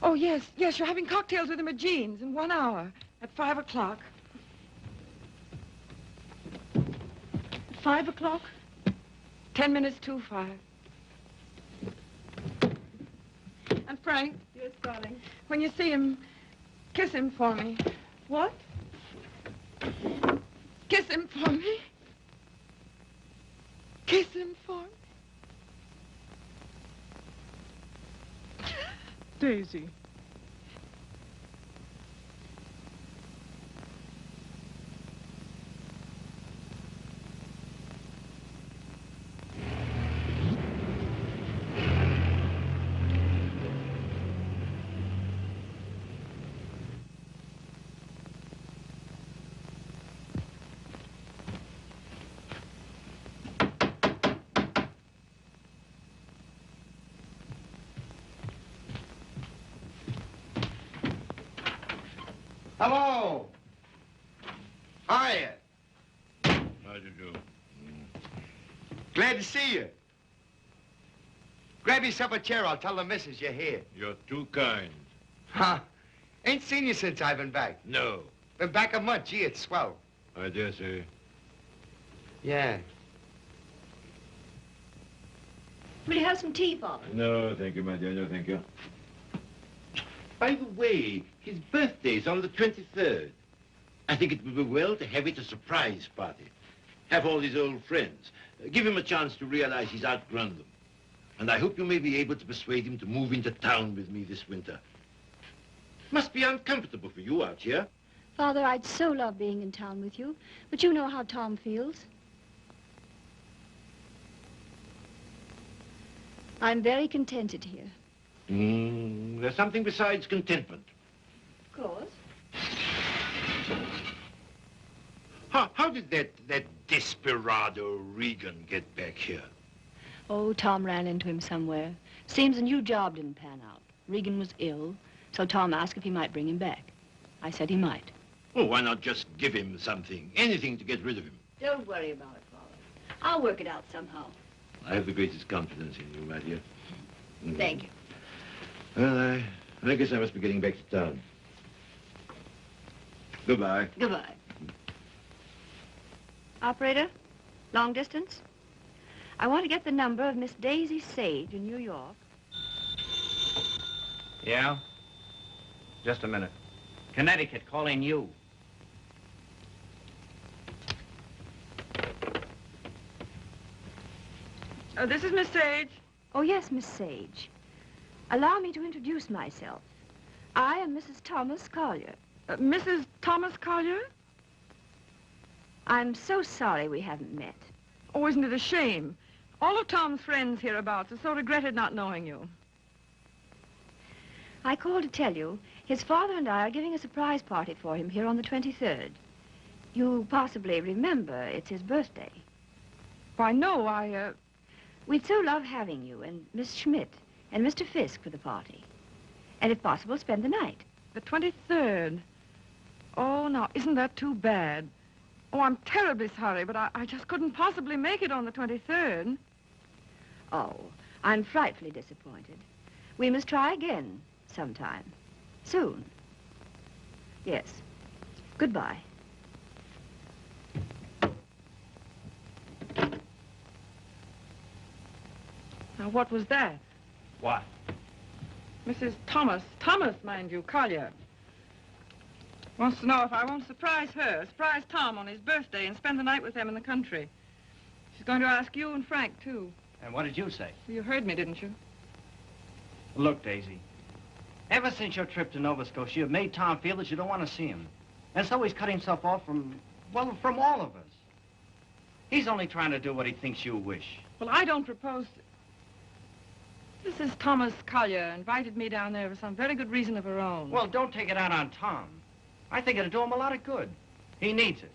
Oh, yes, yes, you're having cocktails with him at Jean's in 1 hour at 5 o'clock. 5 o'clock? 10 minutes to 5. And Frank, Yes, darling. when you see him, kiss him for me. What? Kiss him for me. Kiss him for me. Daisy. Hello. Hiya. How do you do? Glad to see you. Grab yourself a chair. I'll tell the missus you're here. You're too kind. Huh? Ain't seen you since I've been back. No. Been back a month. Gee, it's swell. I dare say. Yeah. Will you have some tea, Father? No, thank you, my dear. No, thank you. By the way, his birthday's on the 23rd. I think it would be well to have it a surprise party. Have all his old friends. Give him a chance to realize he's outgrown them. And I hope you may be able to persuade him to move into town with me this winter. Must be uncomfortable for you out here. Father, I'd so love being in town with you, but you know how Tom feels. I'm very contented here. There's something besides contentment. Of course. How did that desperado Regan get back here? Oh, Tom ran into him somewhere. Seems a new job didn't pan out. Regan was ill, so Tom asked if he might bring him back. I said he might. Oh, why not just give him something, anything to get rid of him? Don't worry about it, Father. I'll work it out somehow. I have the greatest confidence in you, my dear. Thank you. Well, I guess I must be getting back to town. Goodbye. Goodbye. Operator, long distance? I want to get the number of Miss Daisy Sage in New York. Yeah? Just a minute. Connecticut, calling you. This is Miss Sage. Oh, yes, Miss Sage. Allow me to introduce myself. I am Mrs. Thomas Collier. Mrs. Thomas Collier? I'm so sorry we haven't met. Oh, isn't it a shame? All of Tom's friends hereabouts have so regretted not knowing you. I called to tell you his father and I are giving a surprise party for him here on the 23rd. You possibly remember it's his birthday. Why, no, We'd so love having you and Miss Schmidt and Mr. Fisk for the party. And if possible, spend the night. The 23rd. Oh, now, isn't that too bad? Oh, I'm terribly sorry, but I just couldn't possibly make it on the 23rd. Oh, I'm frightfully disappointed. We must try again sometime. Soon. Yes. Goodbye. Now, what was that? What? Mrs. Thomas, mind you, Collier. Wants to know if I won't surprise Tom on his birthday and spend the night with them in the country. She's going to ask you and Frank, too. And what did you say? You heard me, didn't you? Look, Daisy, ever since your trip to Nova Scotia, you've made Tom feel that you don't want to see him. And so he's cut himself off from all of us. He's only trying to do what he thinks you wish. Well, I don't propose to... Mrs. Thomas Collier invited me down there for some very good reason of her own. Well, don't take it out on Tom. I think it'll do him a lot of good. He needs it.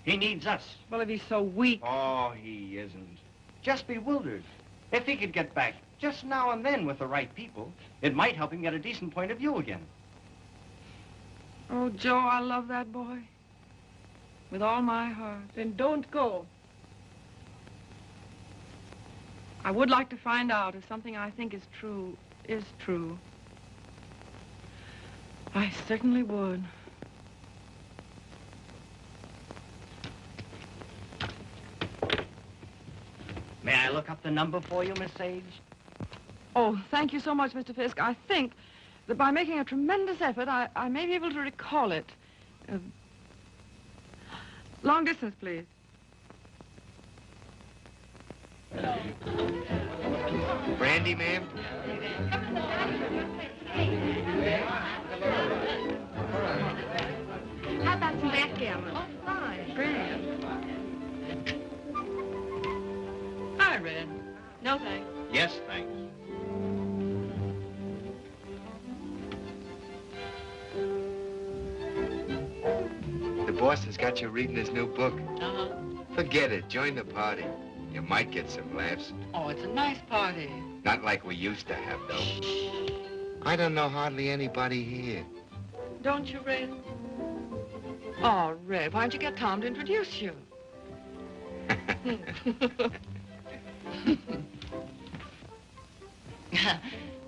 He needs us. Well, if he's so weak... Oh, he isn't. Just bewildered. If he could get back just now and then with the right people, it might help him get a decent point of view again. Oh, Joe, I love that boy. With all my heart. Then don't go. I would like to find out if something I think is true. I certainly would. May I look up the number for you, Miss Sage? Oh, thank you so much, Mr. Fisk. I think that by making a tremendous effort, I may be able to recall it. Long distance, please. Brandy, ma'am? How about some backgammon? Oh, fine. Grand. Hi, Red. No, thanks. Yes, thanks. The boss has got you reading his new book. Uh-huh. Forget it. Join the party. You might get some laughs. Oh, it's a nice party. Not like we used to have, though. I don't know hardly anybody here. Don't you, Red? Oh, Red, why don't you get Tom to introduce you?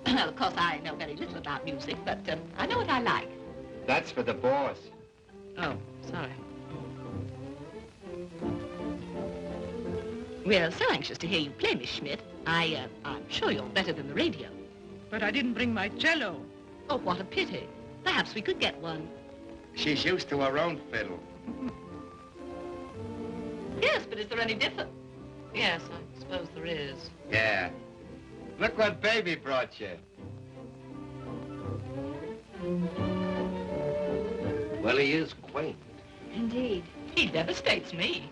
Well, of course, I know very little about music, but I know what I like. That's for the boss. Oh, sorry. We're so anxious to hear you play, Miss Schmidt. I'm sure you're better than the radio. But I didn't bring my cello. Oh, what a pity. Perhaps we could get one. She's used to her own fiddle. Yes, but is there any difference? Yes, I suppose there is. Yeah. Look what baby brought you. Well, he is quaint. Indeed. He devastates me.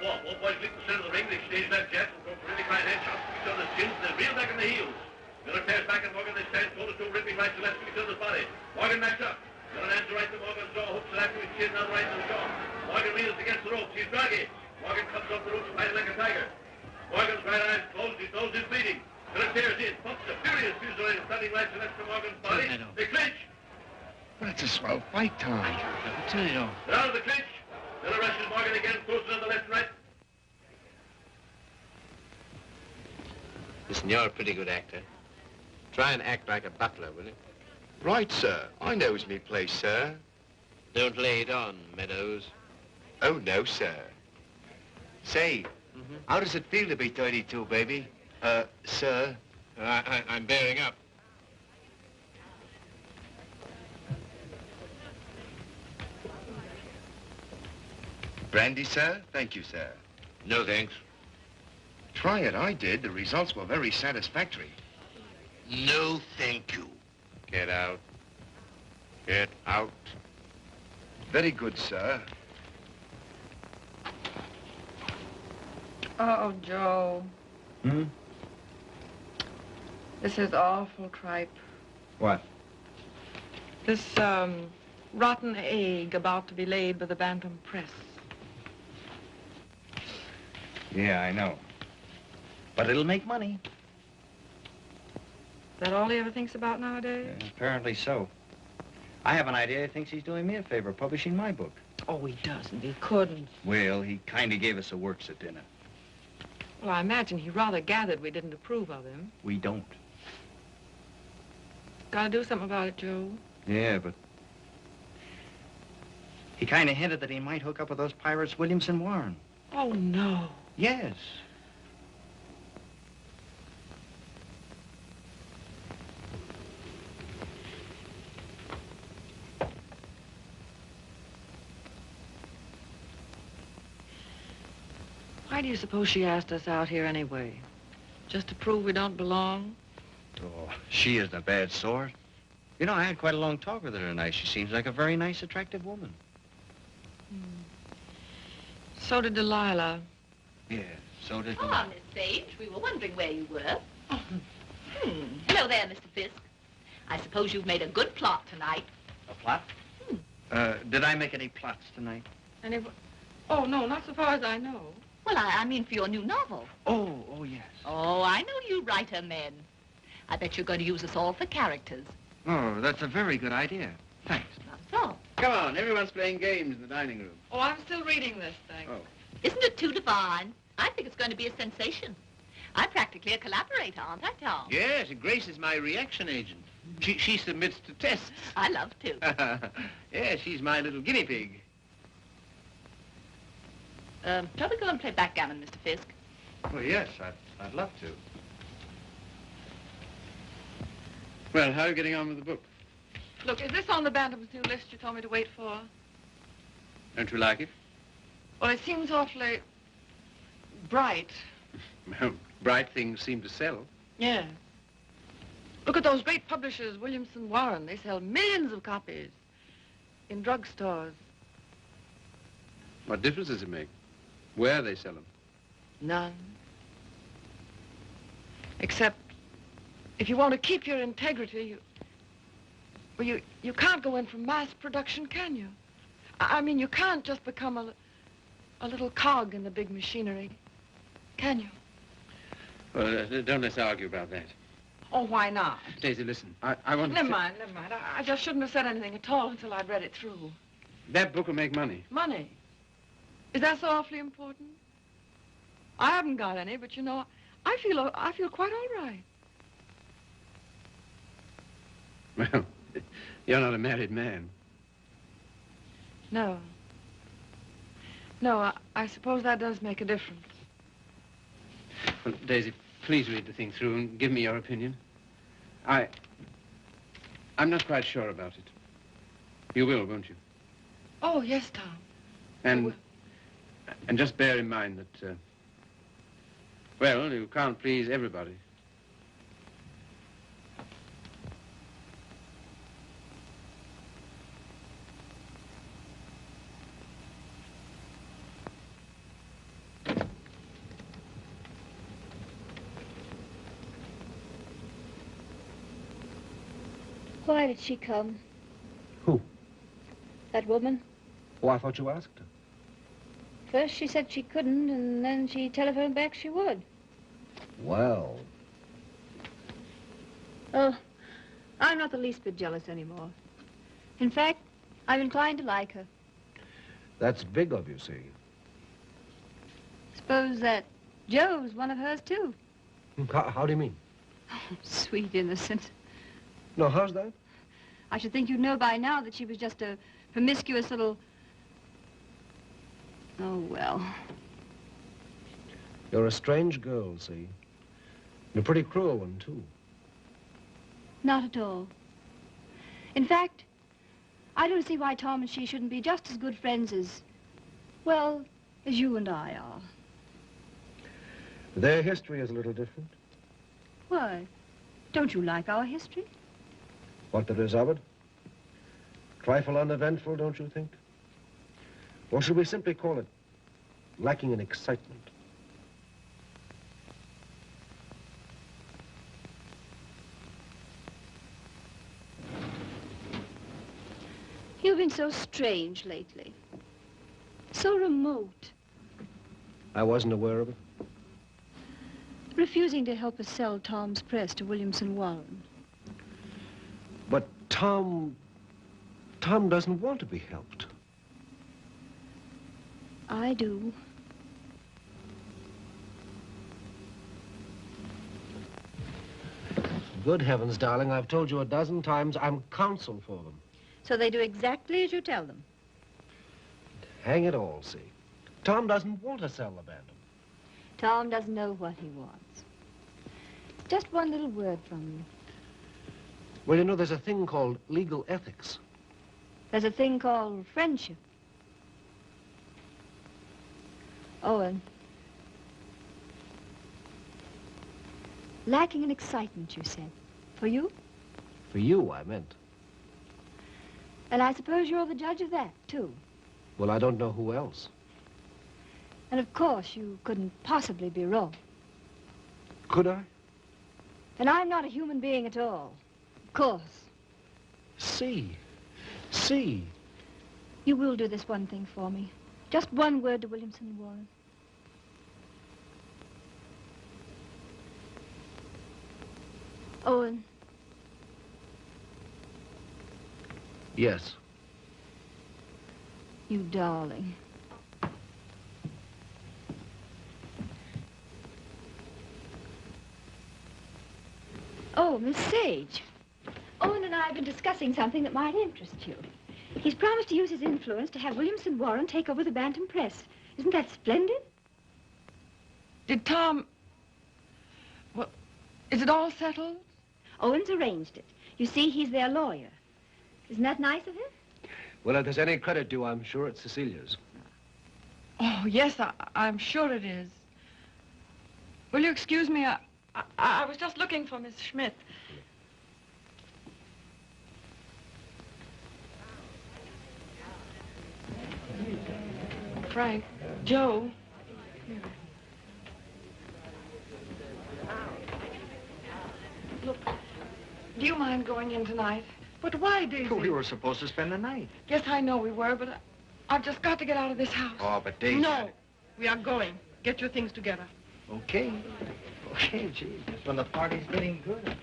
All boys leap the center of the ring, they exchange that jet, and go for really fine headshots to each other's chins, then reel back in the heels. Miller tears back and Morgan, they stand toe-to-toe, ripping right to left to each other's body. Morgan backs up. Miller hands right to Morgan's jaw, hooks it after his chin, now right to the jaw. Morgan reels against the ropes, he's draggy. Morgan comes off the ropes, fighting like a tiger. Morgan's right eye's closed, his nose is bleeding. Miller tears in, pumps a furious fusillade, stunning right to left to Morgan's body. They clinch. Well, it's a swell fight, Tom. They're out of the clinch. Miller rushes Morgan again, throws it on the left and right. Listen, you're a pretty good actor. Try and act like a butler, will you? Right, sir. I knows me place, sir. Don't lay it on, Meadows. Oh, no, sir. Say, how does it feel to be 32, baby? Sir? I'm bearing up. Brandy, sir? Thank you, sir. No, thanks. Try it. I did. The results were very satisfactory. No, thank you. Get out. Get out. Very good, sir. Oh, Joe. Hmm? This is awful tripe. What? This, rotten egg about to be laid by the Bantam Press. Yeah, I know. But it'll make money. Is that all he ever thinks about nowadays? Apparently so. I have an idea he thinks he's doing me a favor, publishing my book. Oh, he doesn't. He couldn't. Well, he kind of gave us a works at dinner. Well, I imagine he rather gathered we didn't approve of him. We don't. Gotta do something about it, Joe. Yeah, but... He kind of hinted that he might hook up with those pirates, Williamson Warren. Oh, no. Yes. Why do you suppose she asked us out here anyway? Just to prove we don't belong? Oh, she isn't a bad sort. You know, I had quite a long talk with her tonight. She seems like a very nice, attractive woman. So did Delilah. Yeah, so did... Come on, Miss Sage. We were wondering where you were. Hello there, Mr. Fisk. I suppose you've made a good plot tonight. A plot? Did I make any plots tonight? Oh, no, not so far as I know. Well, I mean for your new novel. Oh, yes. Oh, I know you writer men. I bet you're going to use us all for characters. Oh, that's a very good idea. Thanks. Not so. Come on, everyone's playing games in the dining room. Oh, I'm still reading this thing. Oh. Isn't it too divine? I think it's going to be a sensation. I'm practically a collaborator, aren't I, Tom? Yes, Grace is my reaction agent. She submits to tests. I love to. Yeah, she's my little guinea pig. Shall we go and play backgammon, Mr. Fisk? Well, yes, I'd love to. Well, how are you getting on with the book? Look, is this on the Bantam's new list you told me to wait for? Don't you like it? Well, it seems awfully bright. Well, bright things seem to sell. Yeah. Look at those great publishers, Williamson Warren. They sell millions of copies in drugstores. What difference does it make? Where they sell them? None. Except if you want to keep your integrity, you can't go in for mass production, can you? I mean, you can't just become a little cog in the big machinery, can you? Well, don't let's argue about that. Oh, why not? Daisy, listen, I want to... Never mind. I just shouldn't have said anything at all until I'd read it through. That book will make money. Money? Is that so awfully important? I haven't got any, but you know, I feel quite all right. Well, you're not a married man. No. No, I suppose that does make a difference. Well, Daisy, please read the thing through and give me your opinion. I'm not quite sure about it. You will, won't you? Oh, yes, Tom. And just bear in mind that, well, you can't please everybody. Why did she come? Who? That woman. Oh, I thought you asked her. First she said she couldn't, and then she telephoned back she would. Well. Oh, I'm not the least bit jealous anymore. In fact, I'm inclined to like her. That's big of you, see. Suppose that Joe's one of hers, too. How do you mean? Oh, sweet innocent. No, how's that? I should think you'd know by now that she was just a promiscuous little... Oh, well. You're a strange girl, see? And a pretty cruel one, too. Not at all. In fact, I don't see why Tom and she shouldn't be just as good friends as, well, as you and I are. Their history is a little different. Why? Don't you like our history? What there is of it? Trifle uneventful, don't you think? Or should we simply call it lacking in excitement? You've been so strange lately. So remote. I wasn't aware of it. Refusing to help us sell Tom's press to Williamson Warren. But Tom doesn't want to be helped. I do. Good heavens, darling, I've told you a dozen times I'm counsel for them. So they do exactly as you tell them. Hang it all, see. Tom doesn't want to sell the Bantam. Tom doesn't know what he wants. Just one little word from you. Well, you know, there's a thing called legal ethics. There's a thing called friendship. Owen. Lacking in excitement, you said. For you? For you, I meant. And I suppose you're the judge of that, too. Well, I don't know who else. And of course, you couldn't possibly be wrong. Could I? And I'm not a human being at all. Of course. See. You will do this one thing for me. Just one word to Williamson Warren. Owen. Yes. You darling. Oh, Miss Sage. Owen and I have been discussing something that might interest you. He's promised to use his influence to have Williamson Warren take over the Bantam Press. Isn't that splendid? Did Tom... Well, is it all settled? Owen's arranged it. You see, he's their lawyer. Isn't that nice of him? Well, if there's any credit due, I'm sure it's Cecilia's. Oh, yes, I'm sure it is. Will you excuse me? I was just looking for Miss Schmidt. Frank, Joe. Look, do you mind going in tonight? But why, Daisy? We were supposed to spend the night. Yes, I know we were, but I've just got to get out of this house. Oh, but Daisy... No, we are going. Get your things together. Okay. Okay, gee. That's when the party's getting good.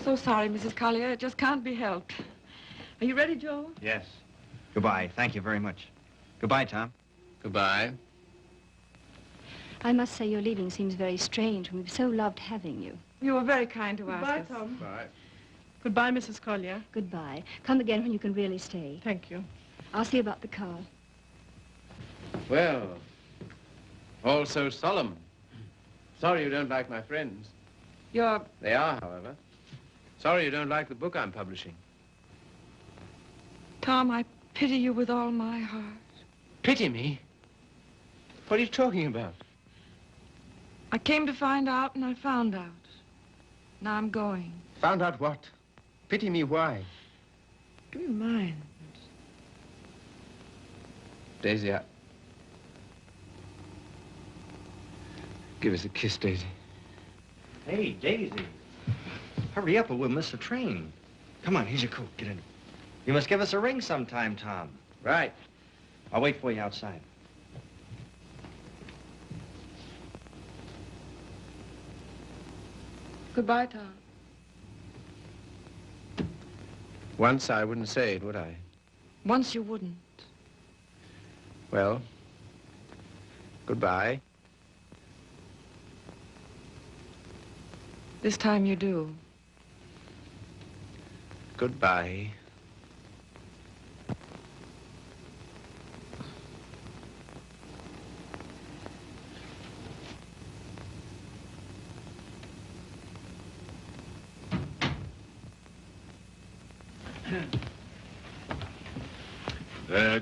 So sorry, Mrs. Collier. It just can't be helped. Are you ready, Joe? Yes. Goodbye. Thank you very much. Goodbye, Tom. Goodbye. I must say your leaving seems very strange. We've so loved having you. You were very kind to Goodbye, ask us. Tom. Bye. Goodbye, Mrs. Collier. Goodbye. Come again when you can really stay. Thank you. I'll see about the car. Well, all so solemn. Sorry you don't like my friends. You're... They are, however. Sorry you don't like the book I'm publishing. Tom, I pity you with all my heart. Pity me? What are you talking about? I came to find out, and I found out. Now I'm going. Found out what? Pity me why? Give me mine. Daisy, give us a kiss, Daisy. Hey, Daisy. Hurry up or we'll miss the train. Come on, here's your coat. Get in. You must give us a ring sometime, Tom. Right. I'll wait for you outside. Goodbye, Tom. Once I wouldn't say it, would I? Once you wouldn't. Well, goodbye. This time you do. Goodbye.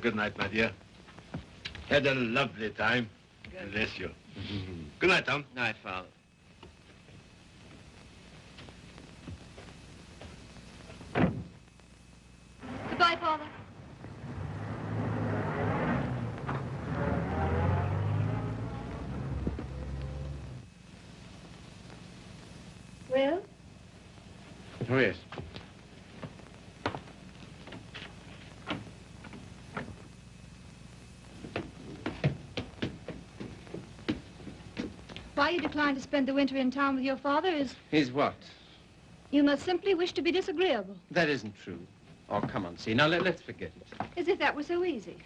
Good night, my dear. Had a lovely time. Bless you. Good night, Tom. Night, Father. Goodbye, Father. Well? Oh, yes. Why you decline to spend the winter in town with your father is Is what? you must simply wish to be disagreeable. That isn't true. Oh, come on, see. Now, let's forget it. As if that were so easy.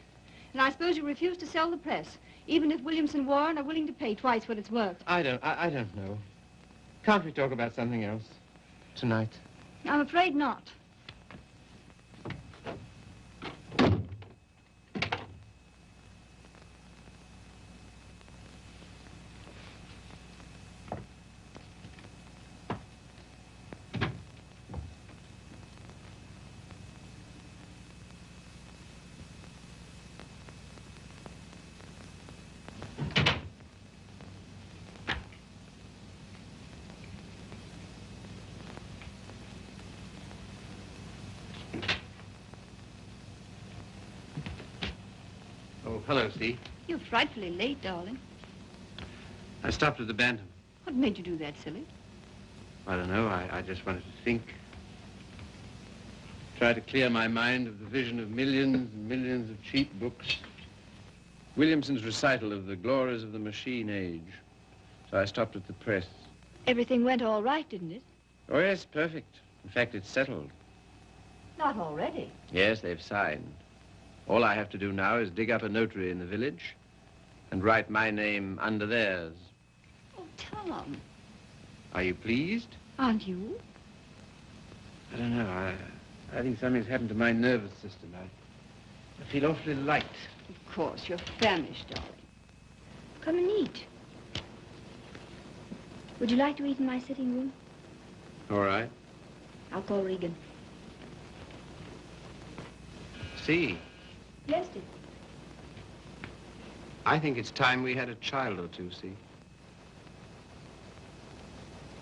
And I suppose you refuse to sell the press, even if Williamson Warren are willing to pay twice what it's worth. I don't know. Can't we talk about something else tonight? I'm afraid not. Oh, hello, Steve. You're frightfully late, darling. I stopped at the Bantam. What made you do that, silly? I don't know. I just wanted to think. Try to clear my mind of the vision of millions and millions of cheap books. Williamson's recital of the glories of the machine age. So I stopped at the press. Everything went all right, didn't it? Oh, yes, perfect. In fact, it's settled. Not already. Yes, they've signed. All I have to do now is dig up a notary in the village and write my name under theirs. Oh, Tom. Are you pleased? Aren't you? I don't know. I think something's happened to my nervous system. I feel awfully light. Of course, you're famished, darling. Come and eat. Would you like to eat in my sitting room? All right. I'll call Regan. See, Yes, dear. I think it's time we had a child or two, see.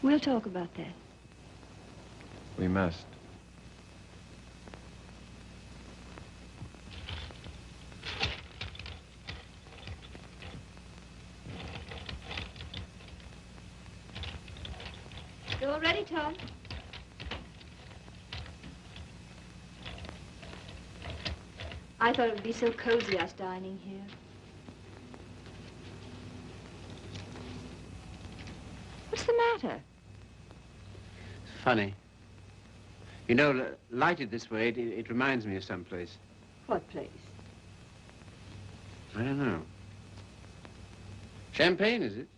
We'll talk about that. We must. You all ready, Tom? I thought it would be so cozy, us dining here. What's the matter? Funny. You know, lighted this way, it reminds me of someplace. What place? I don't know. Champagne, is it?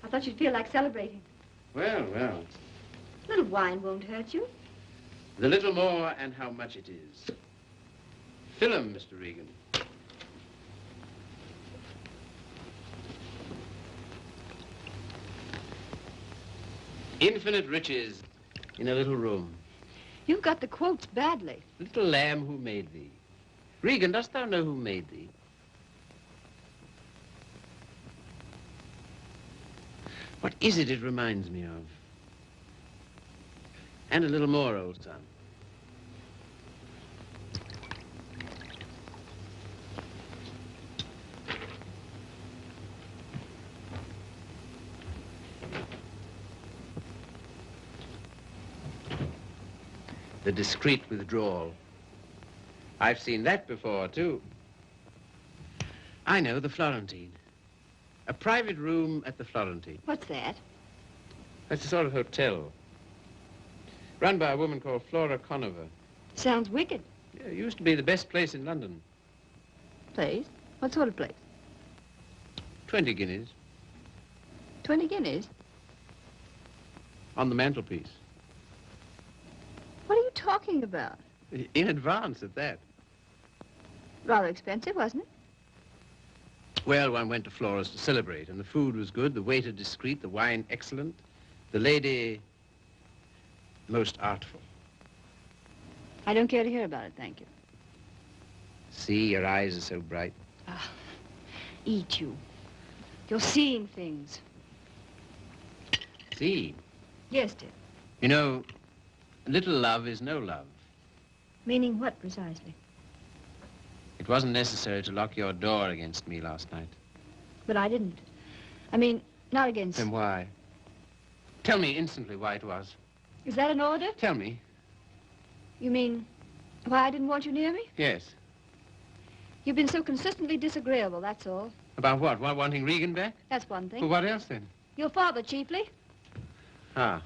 I thought you'd feel like celebrating. Well. A little wine won't hurt you. The little more and how much it is. Fill 'em, Mr. Regan. Infinite riches in a little room. You've got the quotes badly. Little lamb who made thee. Regan, dost thou know who made thee? What is it reminds me of? And a little more, old son. The discreet withdrawal. I've seen that before, too. I know, the Florentine. A private room at the Florentine. What's that? That's a sort of hotel. Run by a woman called Flora Conover. Sounds wicked. Yeah, it used to be the best place in London. Place? What sort of place? 20 guineas 20 guineas? on the mantelpiece. What are you talking about? In advance at that. Rather expensive, wasn't it? Well, one went to Flora's to celebrate, and the food was good, the waiter discreet, the wine excellent, the lady most artful. I don't care to hear about it, thank you. See, your eyes are so bright. Ah, eat you. You're seeing things. See, Yes, dear. you know, little love is no love. Meaning what, precisely? It wasn't necessary to lock your door against me last night. But I didn't. I mean, not against... Then why? Tell me instantly why it was. Is that an order? Tell me. You mean why I didn't want you near me? Yes. You've been so consistently disagreeable, that's all. About what? Wanting Regan back? That's one thing. Well, what else then? Your father, chiefly. Ah.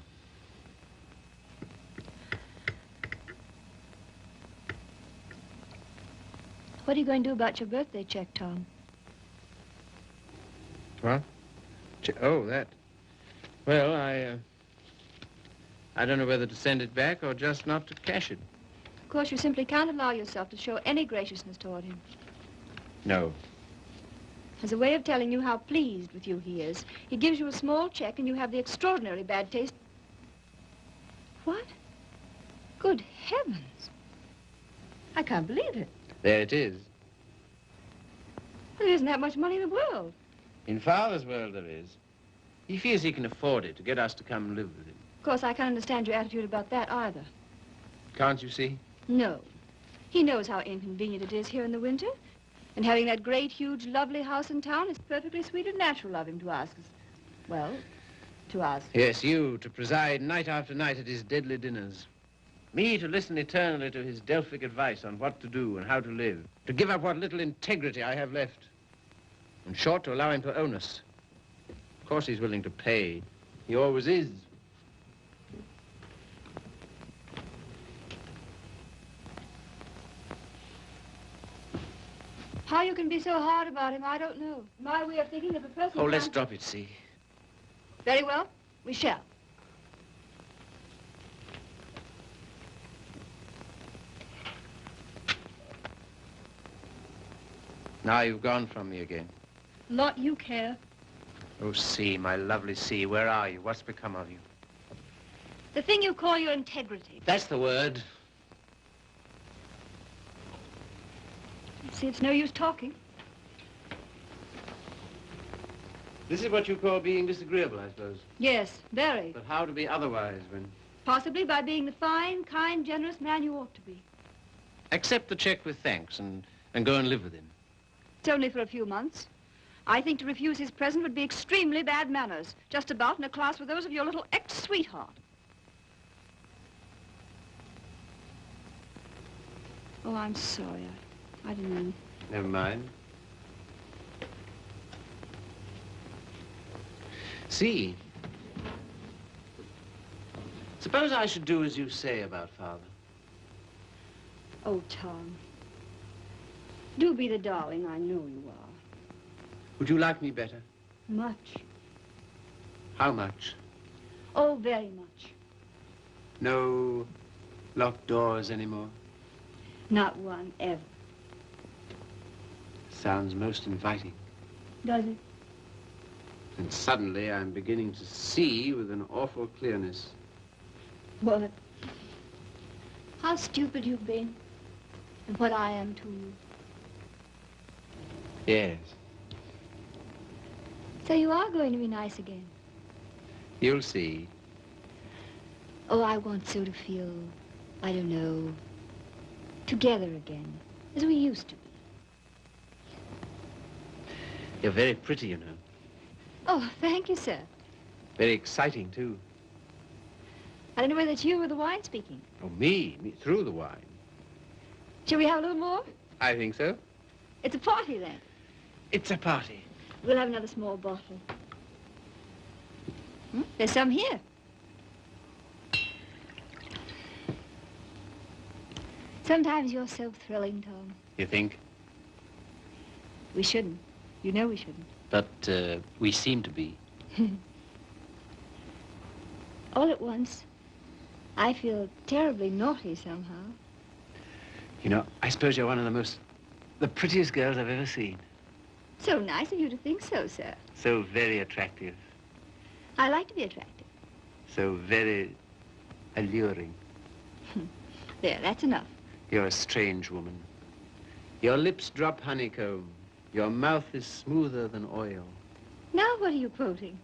What are you going to do about your birthday check, Tom? What? Oh, that. Well, I don't know whether to send it back or just not to cash it. Of course, you simply can't allow yourself to show any graciousness toward him. No. As a way of telling you how pleased with you he is, he gives you a small check and you have the extraordinarily bad taste. What? Good heavens. I can't believe it. There it is. There isn't that much money in the world. In Father's world, there is. He feels he can afford it to get us to come and live with him. Of course, I can't understand your attitude about that either. Can't you see? No. He knows how inconvenient it is here in the winter. And having that great, huge, lovely house in town is perfectly sweet and natural of him to ask us. Well, to ask. Yes, you, to preside night after night at his deadly dinners. Me, to listen eternally to his Delphic advice on what to do and how to live. To give up what little integrity I have left. In short, to allow him to own us. Of course, he's willing to pay. He always is. How you can be so hard about him, I don't know. My way of thinking of a person... Oh, let's drop it, see. Very well. We shall. Now you've gone from me again. Lot you care. Oh, C, my lovely C, where are you? What's become of you? The thing you call your integrity. That's the word. See, it's no use talking. This is what you call being disagreeable, I suppose. Yes, very. But how to be otherwise when... Possibly by being the fine, kind, generous man you ought to be. Accept the check with thanks and go and live with him. It's only for a few months. I think to refuse his present would be extremely bad manners, just about in a class with those of your little ex-sweetheart. Oh, I'm sorry. I didn't mean... Never mind. See, suppose I should do as you say about Father. Oh, Tom. Do be the darling I know you are. Would you like me better? Much. How much? Oh, very much. No locked doors anymore? Not one, ever. Sounds most inviting. Does it? And suddenly I'm beginning to see with an awful clearness. What? How stupid you've been. And what I am to you. Yes. So you are going to be nice again. You'll see. Oh, I want so to feel, I don't know, together again, as we used to be. You're very pretty, you know. Oh, thank you, sir. Very exciting, too. I don't know whether it's you or the wine speaking. Oh, me through the wine. Shall we have a little more? I think so. It's a party, then. It's a party. We'll have another small bottle. There's some here. Sometimes you're so thrilling, Tom. You think? We shouldn't. You know we shouldn't. But we seem to be. All at once, I feel terribly naughty somehow. You know, I suppose you're one of the prettiest girls I've ever seen. So nice of you to think so, sir. So very attractive. I like to be attractive. So very alluring. There, that's enough. You're a strange woman. Your lips drop honeycomb. Your mouth is smoother than oil. Now what are you quoting?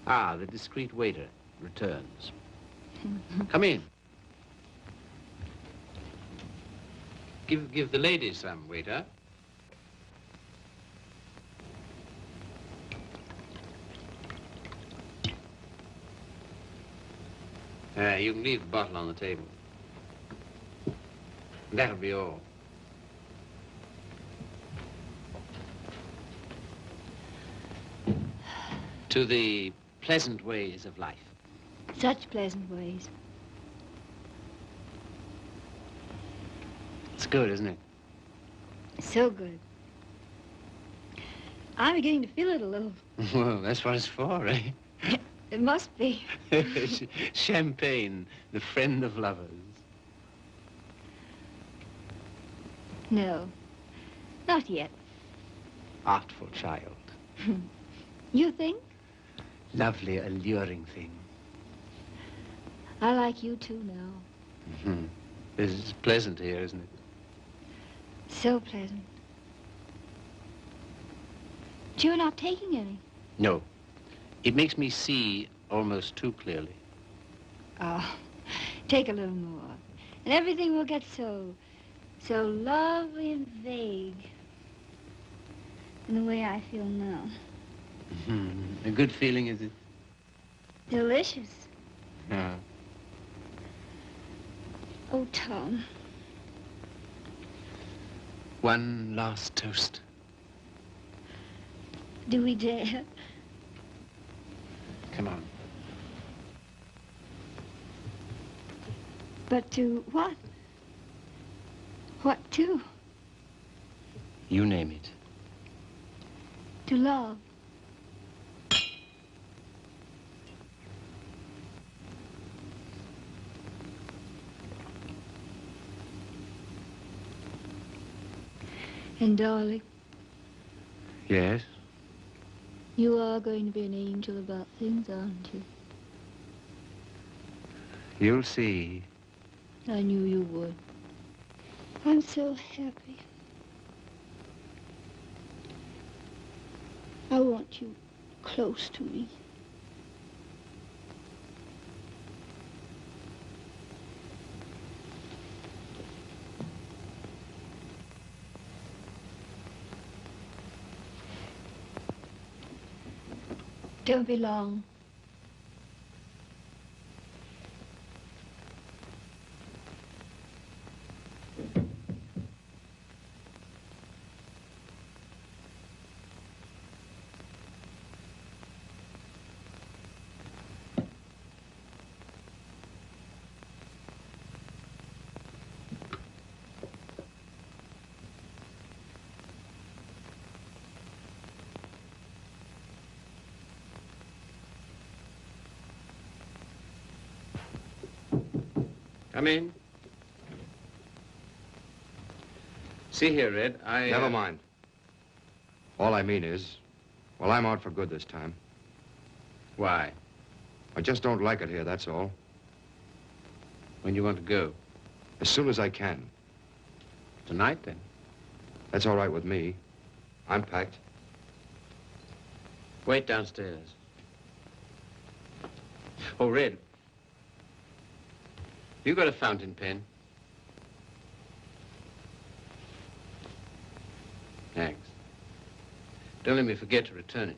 Ah, the discreet waiter returns. Come in. Give the ladies some, waiter. You can leave the bottle on the table. That'll be all. To the pleasant ways of life. Such pleasant ways. It's good, isn't it? So good. I'm beginning to feel it a little. Well, that's what it's for, eh? It must be. Champagne, the friend of lovers. No, not yet. Artful child. You think? Lovely, alluring thing. I like you too now. Mm-hmm. It's pleasant here, isn't it? So pleasant. But you're not taking any. No. It makes me see almost too clearly. Oh, take a little more. And everything will get so lovely and vague. In the way I feel now. Mm-hmm. A good feeling, is it? Delicious. Yeah. Oh, Tom. One last toast. Do we dare? Come on. But to what? What to? You name it. To love. And darling, Yes? you are going to be an angel about things, aren't you? You'll see. I knew you would. I'm so happy. I want you close to me. Don't be long. Come in. See here, Red, Never mind. All I mean is, well, I'm out for good this time. Why? I just don't like it here, that's all. When do you want to go? As soon as I can. Tonight, then? That's all right with me. I'm packed. Wait downstairs. Oh, Red. You got a fountain pen? Thanks. Don't let me forget to return it.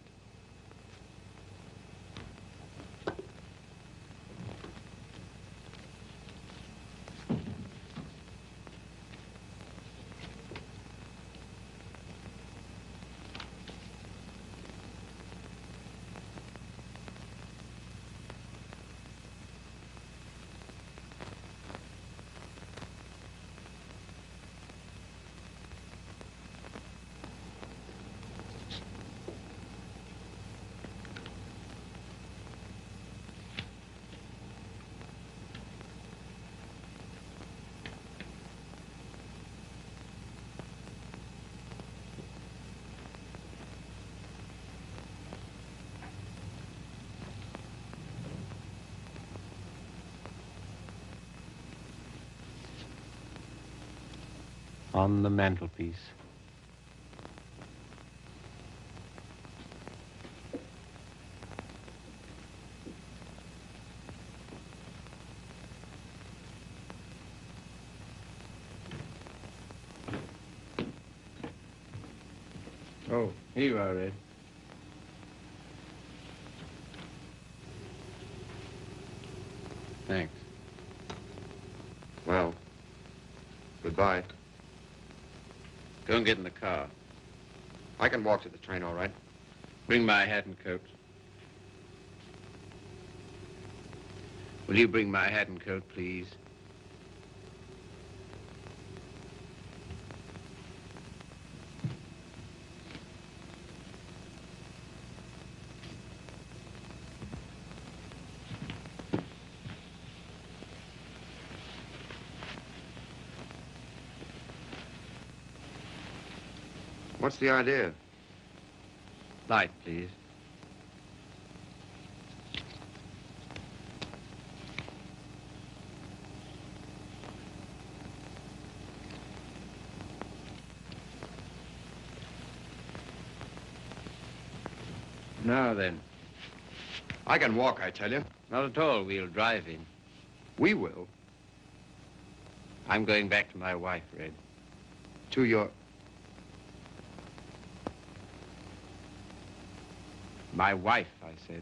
On the mantelpiece. Oh, here you are, Red. Thanks. Well, goodbye. Go and get in the car. I can walk to the train, all right? Bring my hat and coat. Will you bring my hat and coat, please? What's the idea? Light, please. Now then. I can walk, I tell you. Not at all. We'll drive in. We will. I'm going back to my wife, Red. To your... My wife, I said.